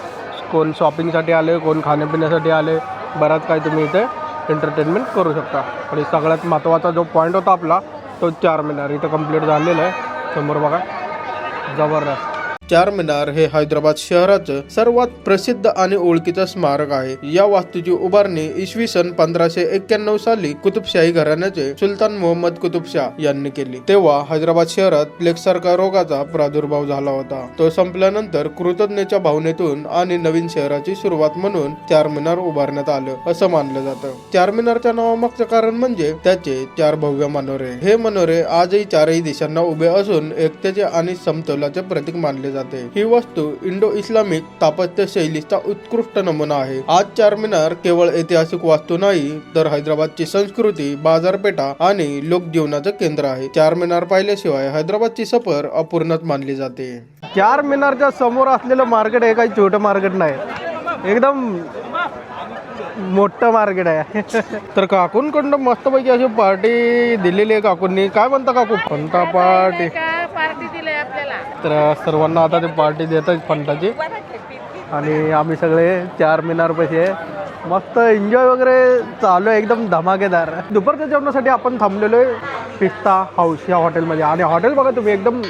कोण शॉपिंगसाठी आले, कोण खाण्यापिण्यासाठी आले, बराच काय तुम्ही इथे एंटरटेनमेंट करू शकता. आणि सगळ्यात महत्त्वाचा जो पॉईंट होता आपला तो चारमिनार इथं कंप्लीट झालेला आहे. समोर बघा, जबरदस्त. चारमिनार हे हैदराबाद शहराचं सर्वात प्रसिद्ध आणि ओळखीचं स्मारक आहे. या वास्तूची उभारणी इसवी सन 1591 साली कुतुबशाही घराण्याचे सुलतान मोहम्मद कुतुबशाह यांनी केली. तेव्हा हैदराबाद शहरात प्लेग सारखा रोगाचा प्रादुर्भाव झाला होता. तो संपल्यानंतर कृतज्ञतेच्या भावनेतून आणि नवीन शहराची सुरुवात म्हणून चारमिनार उभारण्यात आलं असं मानलं जातं. चारमिनारच्या नावामागचं कारण म्हणजे त्याचे 4 भव्य मनोरे. हे मनोरे आजही 4ही दिशांना उभे असून एकतेचे आणि समतोलाचे प्रतीक मानले जाते. ही वस्तू इंडो इस्लामिक स्थापत्य शैलीचा उत्कृष्ट नमुना आहे. आज चारमिनार केवळ ऐतिहासिक वास्तू नाही तर हैदराबादची संस्कृती, बाजारपेठा आणि लोकजीवनाचं केंद्र आहे. चारमिनार पाहिल्याशिवाय हैदराबादची सफर अपूर्णच मानली जाते. चारमिनारच्या समोर असलेलं मार्केट हे काही छोटं मार्केट नाही. एकदम मोठं मार्केट आहे. तर काकूंकडनं मस्तपैकी अशी पार्टी दिलेली आहे काकूंनी. काय म्हणता काकू? फंटा पार्टी दिले आपल्याला. तर सर्वांना आता ते पार्टी देत आहेत फंटाची. आणि आम्ही सगळे चार मिनार पैसे मस्त एन्जॉय वगैरे चालू आहे, एकदम धमाकेदार. दुपारच्या जेवणासाठी आपण थांबलेलो आहे पिस्ता हाऊस या हॉटेलमध्ये. आणि हॉटेल बघा तुम्ही, एकदम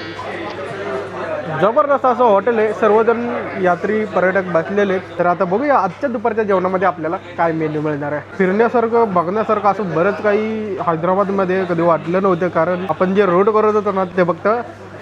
जबरदस्त असं हॉटेल आहे. सर्वजण यात्री पर्यटक बसलेले आहेत. तर आता बघूया आजच्या दुपारच्या जेवणामध्ये आपल्याला काय मेन्यू मिळणार आहे. फिरण्यासारखं बघण्यासारखं असं बरंच काही हैदराबादमध्ये कधी वाटलं नव्हतं, कारण आपण जे रोड करत होतो ना ते फक्त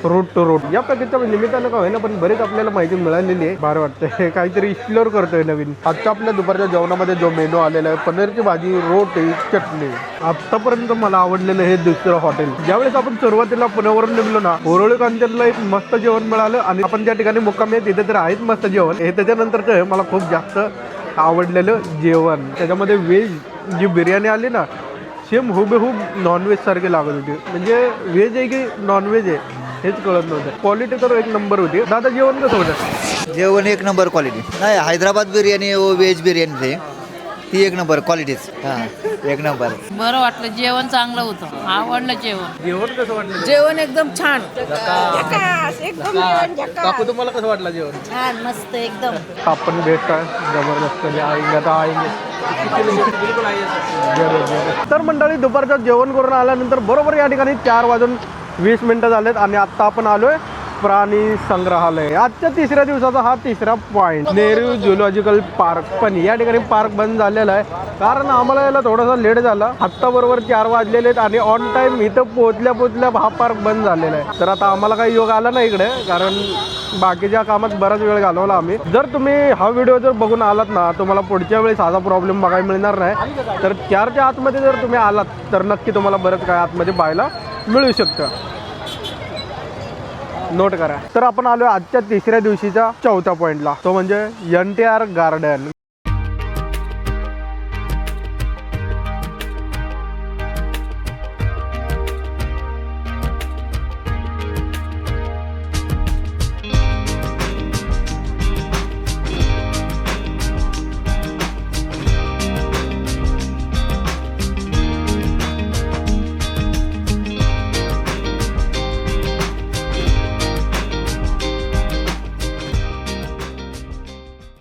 रोड टू रोड या पॅकेजच्या निमित्तानं का होईना पण बरीच आपल्याला माहिती मिळालेली आहे. बरं वाटतं काहीतरी एक्सप्लोअर करतोय नवीन. आजच्या आपल्या दुपारच्या जेवणामध्ये जो मेनू आलेला आहे, पनीरची भाजी, रोटी, चटणी. आतापर्यंत मला आवडलेलं हे दुसरं हॉटेल. ज्यावेळेस आपण सुरुवातीला पुण्यावरून निघलो ना, ओरोळी कांचनला एक मस्त जेवण मिळालं. आणि आपण ज्या ठिकाणी मुक्कामी आहे तिथे तर आहेच मस्त जेवण. हे त्याच्यानंतरचं मला खूप जास्त आवडलेलं जेवण. त्याच्यामध्ये व्हेज जी बिर्याणी आली ना, सेम हुबेहूब नॉनव्हेज सारखी लागत होती. म्हणजे व्हेज आहे की नॉनव्हेज आहे हेच कळत नव्हतं. क्वालिटी तर एक नंबर होती. दादा जेवण कसं होतं? जेवण एक नंबर क्वालिटी. नाही, हैदराबाद बिर्याणी व व्हेज बिर्याणी ती एक नंबर क्वालिटीच. हां, एक नंबर. बरं वाटलं, जेवण चांगलं होतं, आवडलं जेवण. जेवण कसं वाटलं? जेवण एकदम छान. काकू तुम्हाला कसं वाटलं जेवण? छान, मस्त एकदम. आपण बेस्ट आहे, जबरदस्त. तर मंडळी दुपारचं जेवण करून आल्यानंतर बरोबर या ठिकाणी 4:20 झालेत. आणि आत्ता आपण आलोय प्राणी संग्रहालय. आजच्या तिसऱ्या दिवसाचा हा तिसरा पॉईंट. Nehru zoological park. पण या ठिकाणी पार्क बंद झालेला आहे, कारण आम्हाला याला थोडासा लेट झाला. आत्ता बरोबर 4 वाजलेले आहेत आणि ऑन टाईम इथं पोहोचल्या हा पार्क बंद झालेला आहे. तर आता आम्हाला काही योग आला नाही इकडे, कारण बाकीच्या कामात बराच वेळ घालवला आम्ही. जर तुम्ही हा व्हिडिओ जर बघून आलात ना, तुम्हाला पुढच्या वेळेस असा प्रॉब्लेम बघायला मिळणार नाही. तर 4च्या आतमध्ये जर तुम्ही आलात तर नक्की तुम्हाला बरंच काय आतमध्ये पाहायला मिळू शकतं. नोट करा. तर आपण आलो आजच्या तिसऱ्या दिवशीच्या चौथ्या पॉईंटला, तो म्हणजे NTR garden.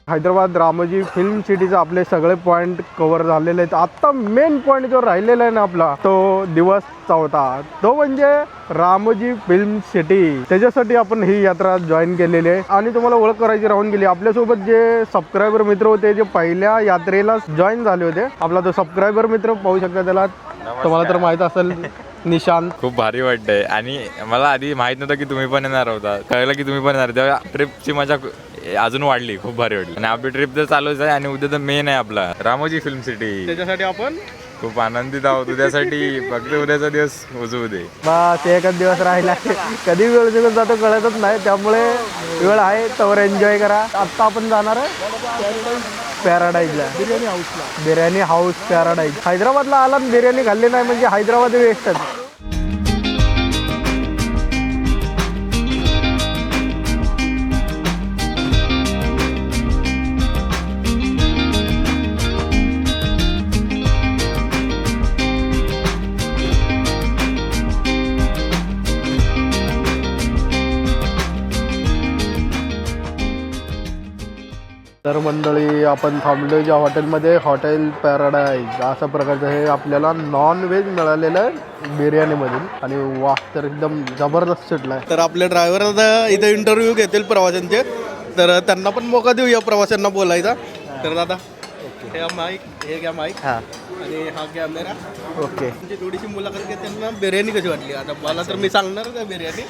Hyderabad Ramoji film सिटीचे आपले सगळे पॉईंट कव्हर झालेले आहेत. आता मेन पॉईंट जो राहिलेला आहे ना आपला, तो दिवस चौथा, तो म्हणजे रामोजी फिल्म सिटी. त्याच्यासाठी आपण ही यात्रा जॉईन केलेली आहे. आणि तुम्हाला ओळख करायची राहून गेली, आपल्यासोबत जे सबस्क्रायबर मित्र होते, जे पहिल्या यात्रेला जॉईन झाले होते, आपला तो सबस्क्रायबर मित्र पाहू शकता. त्याला तुम्हाला तर माहित असेल, निशांत. खूप भारी वाटतंय. आणि मला आधी माहित नव्हतं की तुम्ही पण येणार होता. कळलं की तुम्ही पण येणार, तेव्हा ट्रिपची मजा अजून वाढली, खूप भारी वाटली. आणि आपली ट्रिप तर चालूच आहे आणि उद्या तर मेन आहे आपला रामोजी फिल्म सिटी. त्याच्यासाठी आपण खूप आनंदित आहोत. उद्यासाठी फक्त उद्याचा दिवस उजवू दे. बस एकच दिवस राहिला, कधी वेळ निघून जातो कळतच नाही. त्यामुळे वेळ आहे तर एन्जॉय करा. आत्ता आपण जाणार आहे पॅराडाईजला, बिर्याणी हाऊस पॅराडाईज. हैदराबादला आला बिर्याणी खाल्ली नाही म्हणजे हैदराबाद वेस्टच. तर मंडळी आपण थांबलो ज्या हॉटेलमध्ये, हॉटेल पॅराडाईज अशा प्रकारचं हे आपल्याला नॉन व्हेज मिळालेलं आहे बिर्याणीमधून. आणि वाह, तर एकदम जबरदस्त सुटला आहे. तर आपले ड्रायव्हर आता इथं इंटरव्ह्यू घेतील प्रवाशांचे, तर त्यांना पण मोका देऊ या प्रवाशांना बोलायचा. तर दादा हे माईक, हे घ्या माईक आणि हा कॅमेरा. ओके, म्हणजे थोडीशी मुलाखत घेते. त्यांना बिर्याणी कशी वाटली? आता मला तर मी सांगणार का बिर्याणी.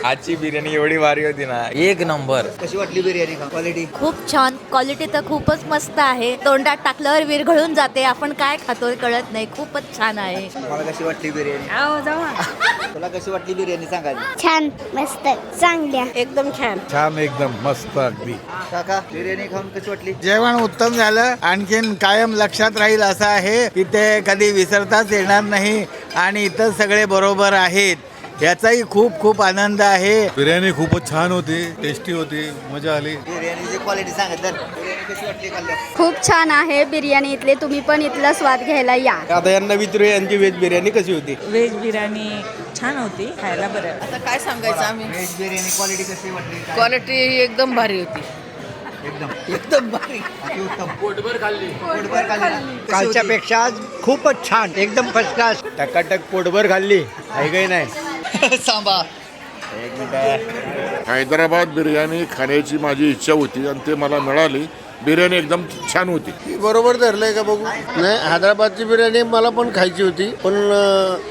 आजची बिर्याणी एवढी भारी होती ना, एक नंबर. कशी वाटली बिर्याणी? क्वालिटी खूप छान, क्वालिटी तर खूपच मस्त आहे. तोंडात टाकल्यावर विरघळून जाते, आपण काय खातोय कळत नाही. खूपच छान आहे. मला कशी वाटली बिर्याणी? तुला कशी वाटली बिर्याणी सांगा? छान, मस्त, चांगल्या, एकदम छान. छान, एकदम मस्त, अगदी. काका बिर्याणी खाऊन कशी वाटली? जेवण उत्तम झालं. आणखीन कायम लक्षात राहील असं आहे की ते कधी विसरताच येणार नाही. आणि इतर सगळे बरोबर आहेत. याचाही खूप खूप आनंद आहे. बिर्याणी खूपच छान होती, टेस्टी होती, मजा आली. बिर्याणीची क्वालिटी सांगत तर बिर्याणी कशी वाटली खाल्ल्यावर? खूप छान आहे बिर्याणी इथले, तुम्ही पण इथला स्वाद घ्यायला या. आता यांना विचारूया यांची व्हेज बिर्याणी कशी होती. व्हेज बिर्याणी छान होती, खायला बरं. आता काय सांगायचं आम्ही. व्हेज बिर्याणी क्वालिटी कशी वाटली? क्वालिटी एकदम भारी होती. एकदम भारी. अतिउत्तम. पोटभर खाल्ली. पोटभर खाल्ली. कालच्या पेक्षा आज खूपच छान, एकदम फर्स्ट क्लास. टकाटक पोटभर खाल्ली, काही नाही. सांबा. एक मिनिट. हैदराबाद बिर्याणी खाण्याची माझी इच्छा होती आणि ते मला मिळाली. बिर्याणी एकदम छान होती. बरोबर धरलंय का बघू. नाही, हैदराबादची बिर्याणी मला पण खायची होती, पण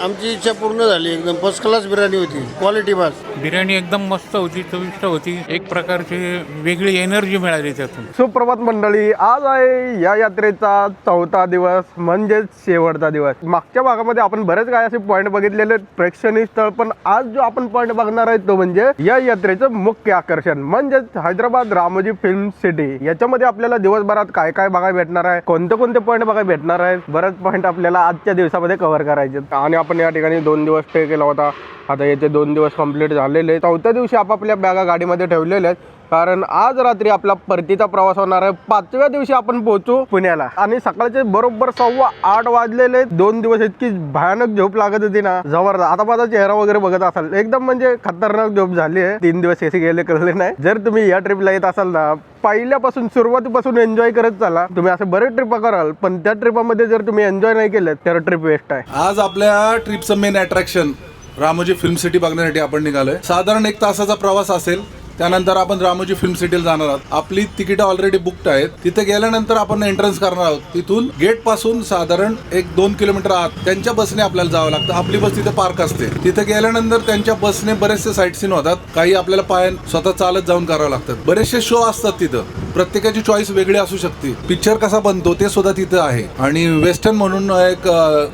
आमची इच्छा पूर्ण झाली. एकदम फर्स्ट क्लास बिर्याणी होती, क्वालिटी बस. बिर्याणी एकदम मस्त होती, चविष्ट होती. एक प्रकारची वेगळी एनर्जी मिळाली त्यातून. सुप्रभात मंडळी, आज आहे या यात्रेचा 4था दिवस, म्हणजेच शेवटचा दिवस. मागच्या भागामध्ये आपण बरेच काय असे पॉईंट बघितलेले प्रेक्षणीय स्थळ, पण आज जो आपण पॉईंट बघणार आहे तो म्हणजे या यात्रेचं मुख्य आकर्षण म्हणजेच हैदराबाद रामोजी फिल्म सिटी. याच्यामध्ये आपल्याला दिवसभरात काय काय बघायला भेटणार आहे, कोणते कोणते पॉईंट बघायला भेटणार आहे, बरेच पॉईंट आपल्याला आजच्या दिवसामध्ये कव्हर करायचे. आणि आपण या ठिकाणी 2 दिवस स्टे केला होता. आता येथे 2 दिवस कंप्लीट झालेले. 4थ्या दिवशी आपापल्या बॅगा गाडीमध्ये ठेवलेल्या आहेत, कारण आज रात्री आपला परतीचा प्रवास होणार आहे. 5व्या दिवशी आपण पोहोचू पुण्याला. आणि सकाळचे बरोबर 8:15 वाजलेले. 2 दिवस इतकी भयानक झोप लागत होती ना, जबरदस्त. आता माझा चेहरा वगैरे बघत असाल, एकदम म्हणजे खतरनाक झोप झाली आहे. 3 दिवस कसे गेले कळले नाही. जर तुम्ही या ट्रिपला येत असाल ना, पहिल्यापासून सुरुवातीपासून एन्जॉय करत चला. तुम्ही असे बरेच ट्रिप कराल, पण त्या ट्रिपामध्ये जर तुम्ही एन्जॉय नाही केलं तर ट्रिप वेस्ट आहे. आज आपल्या ट्रिपचं main attraction Ramoji film city बघण्यासाठी आपण निघालोय. साधारण 1 तासाचा प्रवास असेल. त्यानंतर आपण रामोजी फिल्म सिटीला जाणार आहोत. आपली तिकीट ऑलरेडी बुकड आहेत. तिथे गेल्यानंतर आपण एंट्रन्स करणार आहोत. तिथून गेट पासून साधारण 1-2 किलोमीटर आत त्यांच्या बसने आपल्याला जावं लागतं. आपली बस तिथे पार्क असते. तिथे गेल्यानंतर त्यांच्या बसने बरेचसे साईट सीन होतात. काही आपल्याला स्वतः चालत जाऊन करावं लागतात. बरेचसे शो असतात तिथं. प्रत्येकाची चॉईस वेगळी असू शकते. पिक्चर कसा बनतो ते सुद्धा तिथं आहे. आणि वेस्टर्न म्हणून एक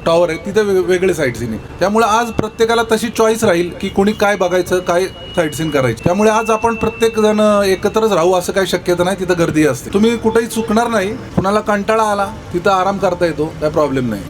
टॉवर आहे, तिथे वेगळे साईट सीन आहे. त्यामुळे आज प्रत्येकाला तशी चॉईस राहील की कोणी काय बघायचं, काय साईट सीन करायची. त्यामुळे आज आपण प्रत्येक जण एकत्रच राहू असं काही शक्यता नाही. तिथं गर्दी असते. तुम्ही कुठेही चुकणार नाही. कुणाला कंटाळा आला तिथं आराम करता येतो, काय प्रॉब्लेम नाही.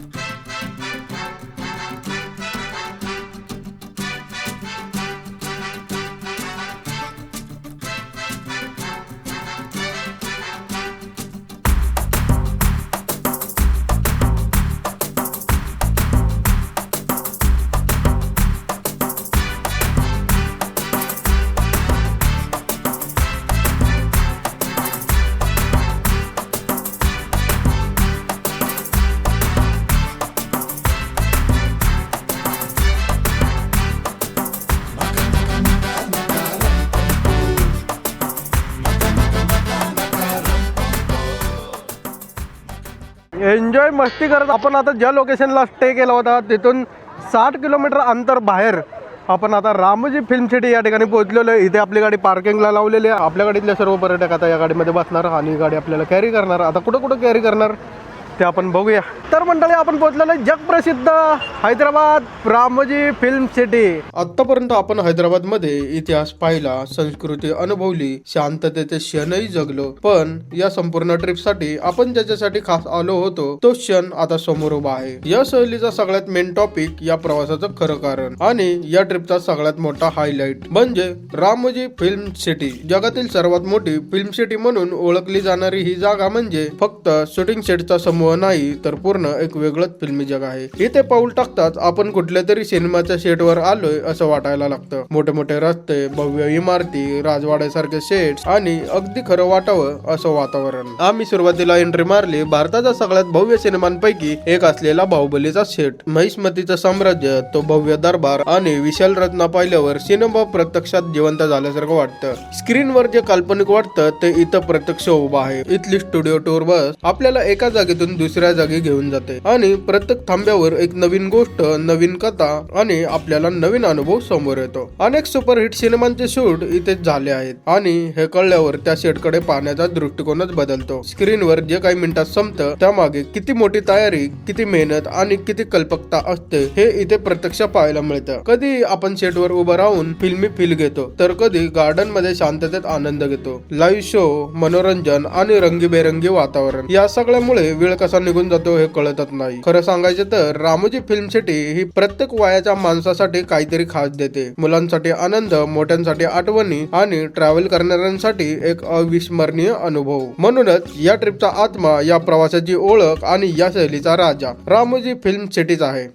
एन्जॉय मस्ती करत आपण आता ज्या लोकेशनला स्टे केला होता तिथून 60 किलोमीटर अंतर बाहेर आपण आता रामोजी फिल्म सिटी या ठिकाणी पोहोचलेलो आहे. इथे आपली गाडी पार्किंगला लावलेली आहे. आपल्या गाडीतले सर्व पर्यटक आता या गाडीमध्ये बसणार आणि गाडी आपल्याला कॅरी करणार. आता कुठं कुठं कॅरी करणार ते आपण बघूया. तर मंडळी, आपण पोहोचलेलो आहे जगप्रसिद्ध हैदराबाद रामोजी फिल्म सिटी. आतापर्यंत आपण हैदराबाद मध्ये इतिहास पाहिला, संस्कृती अनुभवली, शांततेचे क्षणही जगलो. पण या संपूर्ण ट्रिप साठी आपण ज्याच्यासाठी खास आलो होतो तो क्षण आता समोर उभा आहे. या सहलीचा सगळ्यात मेन टॉपिक, या प्रवासाचं खरं कारण आणि या ट्रिपचा सगळ्यात मोठा हायलाइट म्हणजे रामोजी फिल्म सिटी. जगातील सर्वात मोठी फिल्म सिटी म्हणून ओळखली जाणारी ही जागा म्हणजे फक्त शूटिंग सेटचा समूह नाही, तर पूर्ण एक वेगळंच फिल्मी जग आहे. इथे पाऊल टाकताच आपण कुठल्या तरी सिनेमाच्या सेटवर आलोय असं वाटायला लागतं. मोठे मोठे रस्ते, भव्य इमारती, राजवाड्यासारखे सेट्स आणि अगदी खरं वाटावं असं वातावरण. आम्ही सुरुवातीला एंट्री मारली भारताचा सगळ्यात भव्य सिनेमांपैकी एक असलेला बाहुबलीचा सेट. महिष्मतीचं साम्राज्य, तो भव्य दरबार आणि विशाल रचना पाहिल्यावर सिनेमा प्रत्यक्षात जिवंत झाल्यासारखं वाटतं. स्क्रीनवर जे काल्पनिक वाटतं ते इथं प्रत्यक्ष उभं आहे. इथली स्टुडिओ टूर बस आपल्याला एका जागेतून दुसऱ्या जागी घेऊन जाते आणि प्रत्येक थांब्यावर एक नवीन गोष्ट, नवीन कथा आणि आपल्याला नवीन अनुभव समोर येतो. अनेक सुपरहिट सिनेमांचे शूट इथे झाले आहेत आणि हे कळल्यावर त्या सेटकडे पाहण्याचा दृष्टिकोनच बदलतो. स्क्रीनवर जे काही मिनिटात संपतं त्यामागे किती मोठी तयारी, किती मेहनत आणि किती कल्पकता असते हे इथे प्रत्यक्ष पाहायला मिळतं. कधी आपण सेटवर उभं राहून फिल्मी फील घेतो, तर कधी गार्डन मध्ये शांततेत आनंद घेतो. लाईव्ह शो, मनोरंजन आणि रंगीबेरंगी वातावरण या सगळ्यामुळे वेळ कसा निघून जातो हे कळतच नाही. खरं सांगायचं तर रामोजी फिल्म सिटी ही प्रत्येक वयाच्या माणसासाठी काहीतरी खास देते. मुलांसाठी आनंद, मोठ्यांसाठी आठवणी आणि ट्रॅव्हल करणाऱ्यांसाठी एक अविस्मरणीय अनुभव. म्हणूनच या ट्रिपचा आत्मा, या प्रवासाची ओळख आणि या सहलीचा राजा रामोजी फिल्म सिटीच आहे.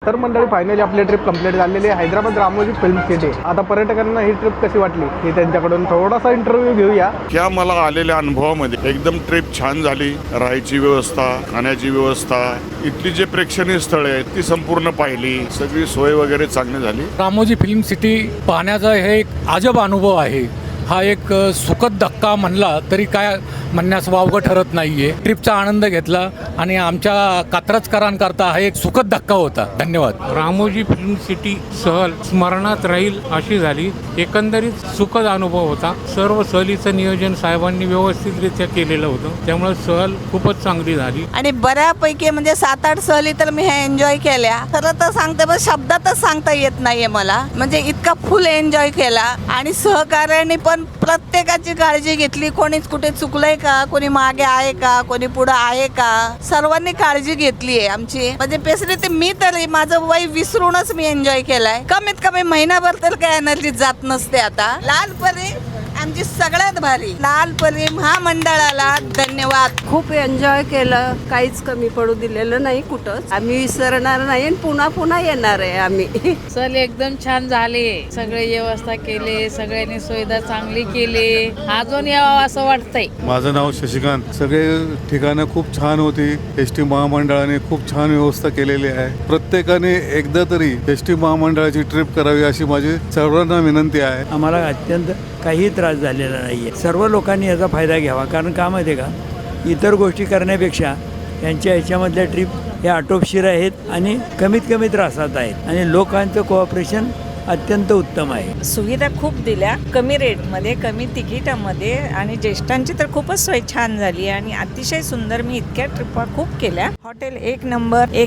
तर मंडळी फायनली आपली ट्रिप कंप्लीट झालेली आहे हैदराबाद रामोजी फिल्म सिटी. आता पर्यटकांना ही ट्रिप कशी वाटली हे त्यांच्याकडून थोडासा इंटरव्ह्यू घेऊया. या मला आलेल्या अनुभवामध्ये एकदम ट्रिप छान झाली. राहायची व्यवस्था, खाण्याची व्यवस्था, इथली जे प्रेक्षणीय स्थळे आहेत ती संपूर्ण पाहिली. सगळी सोय वगैरे चांगली झाली. रामोजी फिल्म सिटी पाहण्याचा हे एक अजब अनुभव आहे. हा एक सुखद धक्का म्हणला तरी काय म्हणण्यास वावगं ठरत नाहीये. ट्रिपचा आनंद घेतला आणि आमच्या कात्रजकरांकरता हा एक सुखद धक्का होता. धन्यवाद. रामोजी फिल्म सिटी सहल स्मरणात राहील अशी झाली. एकंदरीत सुखद अनुभव होता. सर्व सहलीचं नियोजन साहेबांनी व्यवस्थितरित्या केलेलं होतं, त्यामुळे सहल खूपच चांगली झाली. आणि बऱ्यापैकी म्हणजे 7-8 सहली तर मी हे एन्जॉय केल्या. खरं तर सांगते पण शब्दातच सांगता येत नाहीये मला. म्हणजे इतका फुल एन्जॉय केला आणि सहकार्याने पण प्रत्येकाची काळजी घेतली. कोणीच कुठे चुकलंय का, कोणी मागे आहे का, कोणी पुढे आहे का, सर्वांनी काळजी घेतली आहे आमची. म्हणजे बेसिकली ते मी तरी माझं वय विसरूनच मी एन्जॉय केलाय. कमीत कमी महिनाभर तर काय एनर्जी जात नसते. आता लालपरी आमची सगळ्यात भारी. लालपरी महामंडळाला धन्यवाद. खूप एन्जॉय केलं, काहीच कमी पडू दिलेलं नाही कुठंच. आम्ही विसरणार नाही आणि पुन्हा पुन्हा येणार आहे आम्ही. सहल एकदम छान झाली. सगळे व्यवस्था केले, सगळ्यांनी सुविधा चांगली केली. अजून यावं असं वाटतंय. माझं नाव शशिकांत. सगळे ठिकाणं खूप छान होती. एसटी महामंडळाने खूप छान व्यवस्था केलेली आहे. प्रत्येकाने एकदा तरी एसटी महामंडळाची ट्रिप करावी अशी माझी सर्वांना विनंती आहे. आम्हाला अत्यंत काही त्रास झालेला नाही आहे. सर्व लोकांनी याचा फायदा घ्यावा. कारण का माहिती आहे का, इतर गोष्टी करण्यापेक्षा यांच्या ह्याच्यामधल्या ट्रिप ह्या आटोपशीर आहेत आणि कमीत कमी त्रासात आहेत आणि लोकांचं कोऑपरेशन अत्यंत उत्तम आहे. सुविधा खूप दिल्या, कमी रेटमध्ये, कमी तिकिटामध्ये आणि ज्येष्ठांची तर खूपच सोय छान झाली आणि अतिशय सुंदर. मी इतक्या ट्रिपा खूप केल्या. हॉटेल एक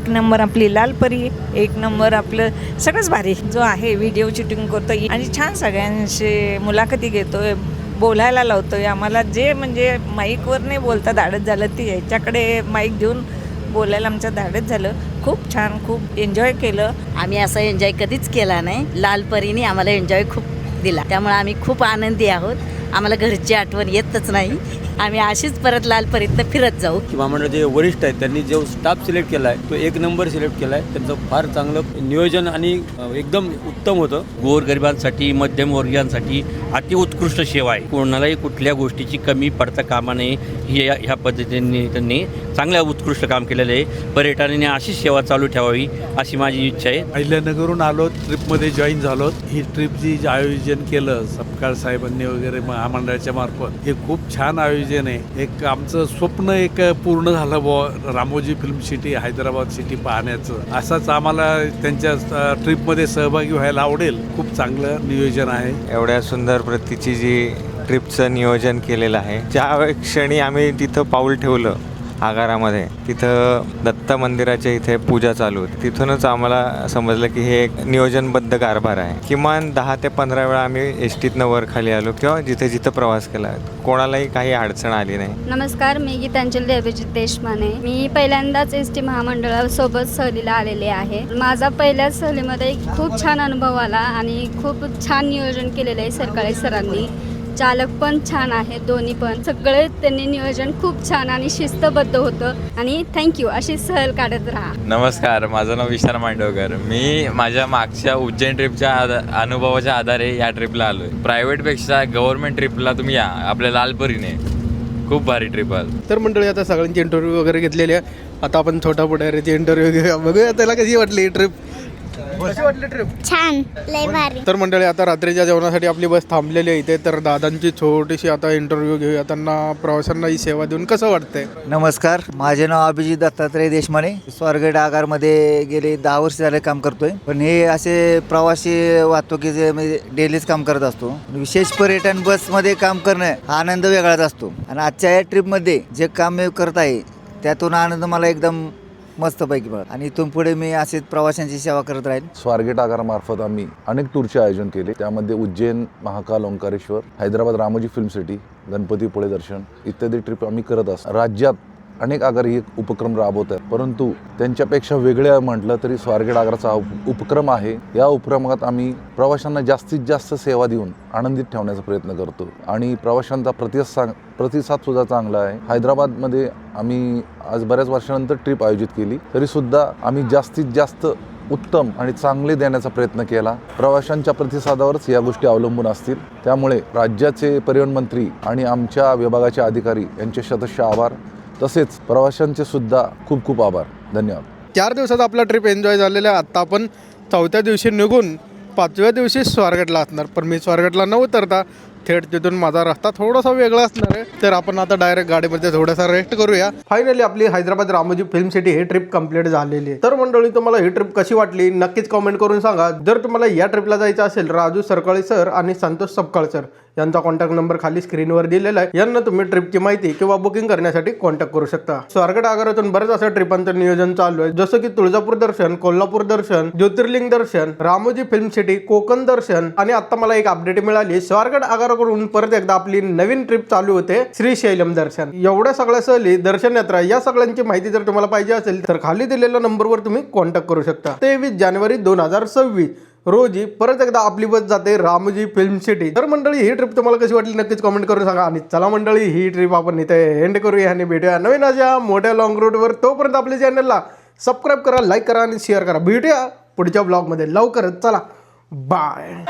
नंबर आपली लालपरी, एक नंबर आपलं सगळंच भारी जो आहे. व्हिडिओ शूटिंग करतोय आणि छान सगळ्यांशी मुलाखती घेतोय, बोलायला लावतोय. आम्हाला जे म्हणजे माईकवर नाही बोलता धाडत झालं ते याच्याकडे माईक घेऊन बोलायला आमचं धाडच झालं. खूप छान, खूप एन्जॉय केलं. आम्ही असा एन्जॉय कधीच केला नाही. लालपरीने आम्हाला एन्जॉय खूप दिला, त्यामुळे आम्ही खूप आनंदी आहोत. आम्हाला घरची आठवण येतच नाही. आम्ही अशीच परत लालपरीतनं फिरत जाऊ. महामंडळ जे वरिष्ठ आहेत त्यांनी जो स्टाफ सिलेक्ट केला आहे तो 1 नंबर सिलेक्ट केला आहे. त्यांचं फार चांगलं नियोजन आणि एकदम उत्तम होतं. गोरगरिबांसाठी, मध्यमवर्गीयांसाठी अति उत्कृष्ट सेवा आहे. कोणालाही कुठल्या गोष्टीची कमी पडता कामा नये ह्या पद्धतीने त्यांनी चांगल्या उत्कृष्ट काम केलेलं आहे. पर्यटनाने अशीच सेवा चालू ठेवावी अशी माझी इच्छा आहे. अहिल्यानगरहून आलो, ट्रिपमध्ये जॉईन झालो. ही ट्रिप जी आयोजन केलं सपकाळ साहेबांनी वगैरे महामंडळाच्या मार्फत, हे खूप छान आयोजन आहे. एक आमचं स्वप्न एक पूर्ण झालं बुवा, Ramoji film city Hyderabad city पाहण्याचं. असाच आम्हाला त्यांच्या ट्रिपमध्ये सहभागी व्हायला आवडेल. खूप चांगलं नियोजन आहे. एवढ्या सुंदर प्रतीची जी ट्रिपचं नियोजन केलेलं आहे, ज्या क्षणी आम्ही तिथं पाऊल ठेवलं आगारामध्ये, तिथं दत्त मंदिराच्या इथे पूजा चालू होती. तिथूनच आम्हाला समजलं की हे एक नियोजनबद्ध कारभार आहे. किमान 10 ते 15 वेळा आम्ही एसटीतनं वर खाली आलो किंवा जिथे जिथं प्रवास केला, कोणालाही काही अडचण आली नाही. नमस्कार, मी गीतांजली देवजित देशमाने. मी पहिल्यांदाच एसटी महामंडळासोबत सहलीला आलेले आहे. माझा पहिल्याच सहलीमध्ये खूप छान अनुभव आला आणि खूप छान नियोजन केलेलं आहे सरकारी सरांनी. चालक पण छान आहे, दोन्ही पण. सगळे त्यांनी नियोजन खूप छान आणि शिस्तबद्ध होतं आणि थँक्यू. अशी सहल काढत राहा. नमस्कार, माझं नाव विशाल मांडवकर. मी माझ्या मागच्या उज्जैन ट्रिपच्या अनुभवाच्या आधारे या ट्रिपला आलो आहे. प्रायव्हेटपेक्षा गव्हर्नमेंट ट्रिपला तुम्ही या, आपल्या लालपरीने. खूप भारी ट्रिप आहे. तर मंडळी आता सगळ्यांची इंटरव्ह्यू वगैरे घेतलेली आहे. आता आपण छोटा पुढाऱ्याची इंटरव्ह्यू घेऊया. बघूया त्याला कशी वाटली ट्रिप. कशी वाटली ट्रिप? छान, लय भारी. तर मंडळी आता रात्रीच्या जेवणासाठी आपली बस थांबलेली आहे इथे. तर दादांची छोटीशी आता इंटरव्ह्यू घेऊया. त्यांना प्रवाशांना ही सेवा देऊन कसं वाटतंय? नमस्कार, माझे नाव अभिजित दत्तात्रय देशमाने. स्वारगेट आगारमध्ये गेले 10 वर्ष झाले काम करतोय. पण हे असे प्रवासी वाहतुकीचे म्हणजे डेलीच काम करत असतो. विशेष पर्यटन बसमध्ये काम करणं हा आनंद वेगळाच असतो. आणि आजच्या या ट्रिपमध्ये जे काम मी करत आहे त्यातून आनंद मला एकदम मस्तपैकी मिळाला. आणि इथून पुढे मी असेच प्रवाशांची सेवा करत राहील. स्वारगेट आगारामार्फत आम्ही अनेक टूरचे आयोजन केले. त्यामध्ये उज्जैन, महाकाल, ओंकारेश्वर, हैदराबाद रामोजी फिल्म सिटी, गणपतीपुळे दर्शन इत्यादी ट्रिप आम्ही करत असतो. राज्यात अनेक आगार हे उपक्रम राबवत आहेत, परंतु त्यांच्यापेक्षा वेगळे म्हटलं तरी स्वारगेट आगाराचा उपक्रम आहे. या उपक्रमात आम्ही प्रवाशांना जास्तीत जास्त सेवा देऊन आनंदित ठेवण्याचा प्रयत्न करतो आणि प्रवाशांचा प्रतिसाद सुद्धा चांगला आहे. हैदराबादमध्ये आम्ही आज बऱ्याच वर्षानंतर ट्रिप आयोजित केली, तरीसुद्धा आम्ही जास्तीत जास्त उत्तम आणि चांगले देण्याचा प्रयत्न केला. प्रवाशांच्या प्रतिसादावरच या गोष्टी अवलंबून असतील. त्यामुळे राज्याचे परिवहन मंत्री आणि आमच्या विभागाचे अधिकारी यांचे शतशः आभार. तसेच प्रवाशांचे सुद्धा खूप खूप आभार. धन्यवाद. 4 दिवसाचा आपला ट्रिप एन्जॉय झालेला आहे. आत्ता आपण 4थ्या दिवशी निघून 5व्या दिवशी स्वारगेटला असणार. पण मी स्वारगेटला न उतरता थेट तिथून माझा रस्ता थोडासा वेगळा असणार आहे. तर आपण आता डायरेक्ट गाडीमध्ये थोडासा रेस्ट करूया. फायनली आपली हैदराबाद रामोजी फिल्म सिटी ही ट्रिप कंप्लीट झालेली आहे. तर मंडळी, तुम्हाला ही ट्रिप कशी वाटली नक्कीच कमेंट करून सांगा. जर तुम्हाला या ट्रिपला जायचं असेल, राजू सरकाळे सर आणि संतोष सपकाळ सर यांचा कॉन्टॅक्ट नंबर खाली स्क्रीनवर दिलेला आहे. यांना तुम्ही ट्रिपची माहिती किंवा बुकिंग करण्यासाठी कॉन्टॅक्ट करू शकता. स्वारगेट आगारातून बरेच असं ट्रिपांचं नियोजन चालू आहे, जसं की तुळजापूर दर्शन, कोल्हापूर दर्शन, ज्योतिर्लिंग दर्शन, रामोजी फिल्म सिटी, कोकण दर्शन आणि आता मला एक अपडेट मिळाली, स्वारगेट आगाराकडून परत एकदा आपली नवीन ट्रिप चालू होते, श्रीशैलम दर्शन. एवढ्या सगळ्या सहली, दर्शन यात्रा या सगळ्यांची माहिती जर तुम्हाला पाहिजे असेल तर खाली दिलेल्या नंबरवर तुम्ही कॉन्टॅक्ट करू शकता. 23 जानेवारी 2026 रोजी परत एकदा आपली बस जाते रामोजी फिल्म सिटी. तर मंडळी, ही ट्रिप तुम्हाला कशी वाटली नक्कीच कमेंट करून सांगा. आणि चला मंडळी, ही ट्रिप आपण इथे एंड करूया आणि भेटूया नवीन अशा मोठ्या लॉंग रूटवर. तोपर्यंत आपल्या चॅनलला सबस्क्राईब करा, लाईक करा आणि शेअर करा. भेटूया पुढच्या ब्लॉगमध्ये लवकरच. चला, बाय.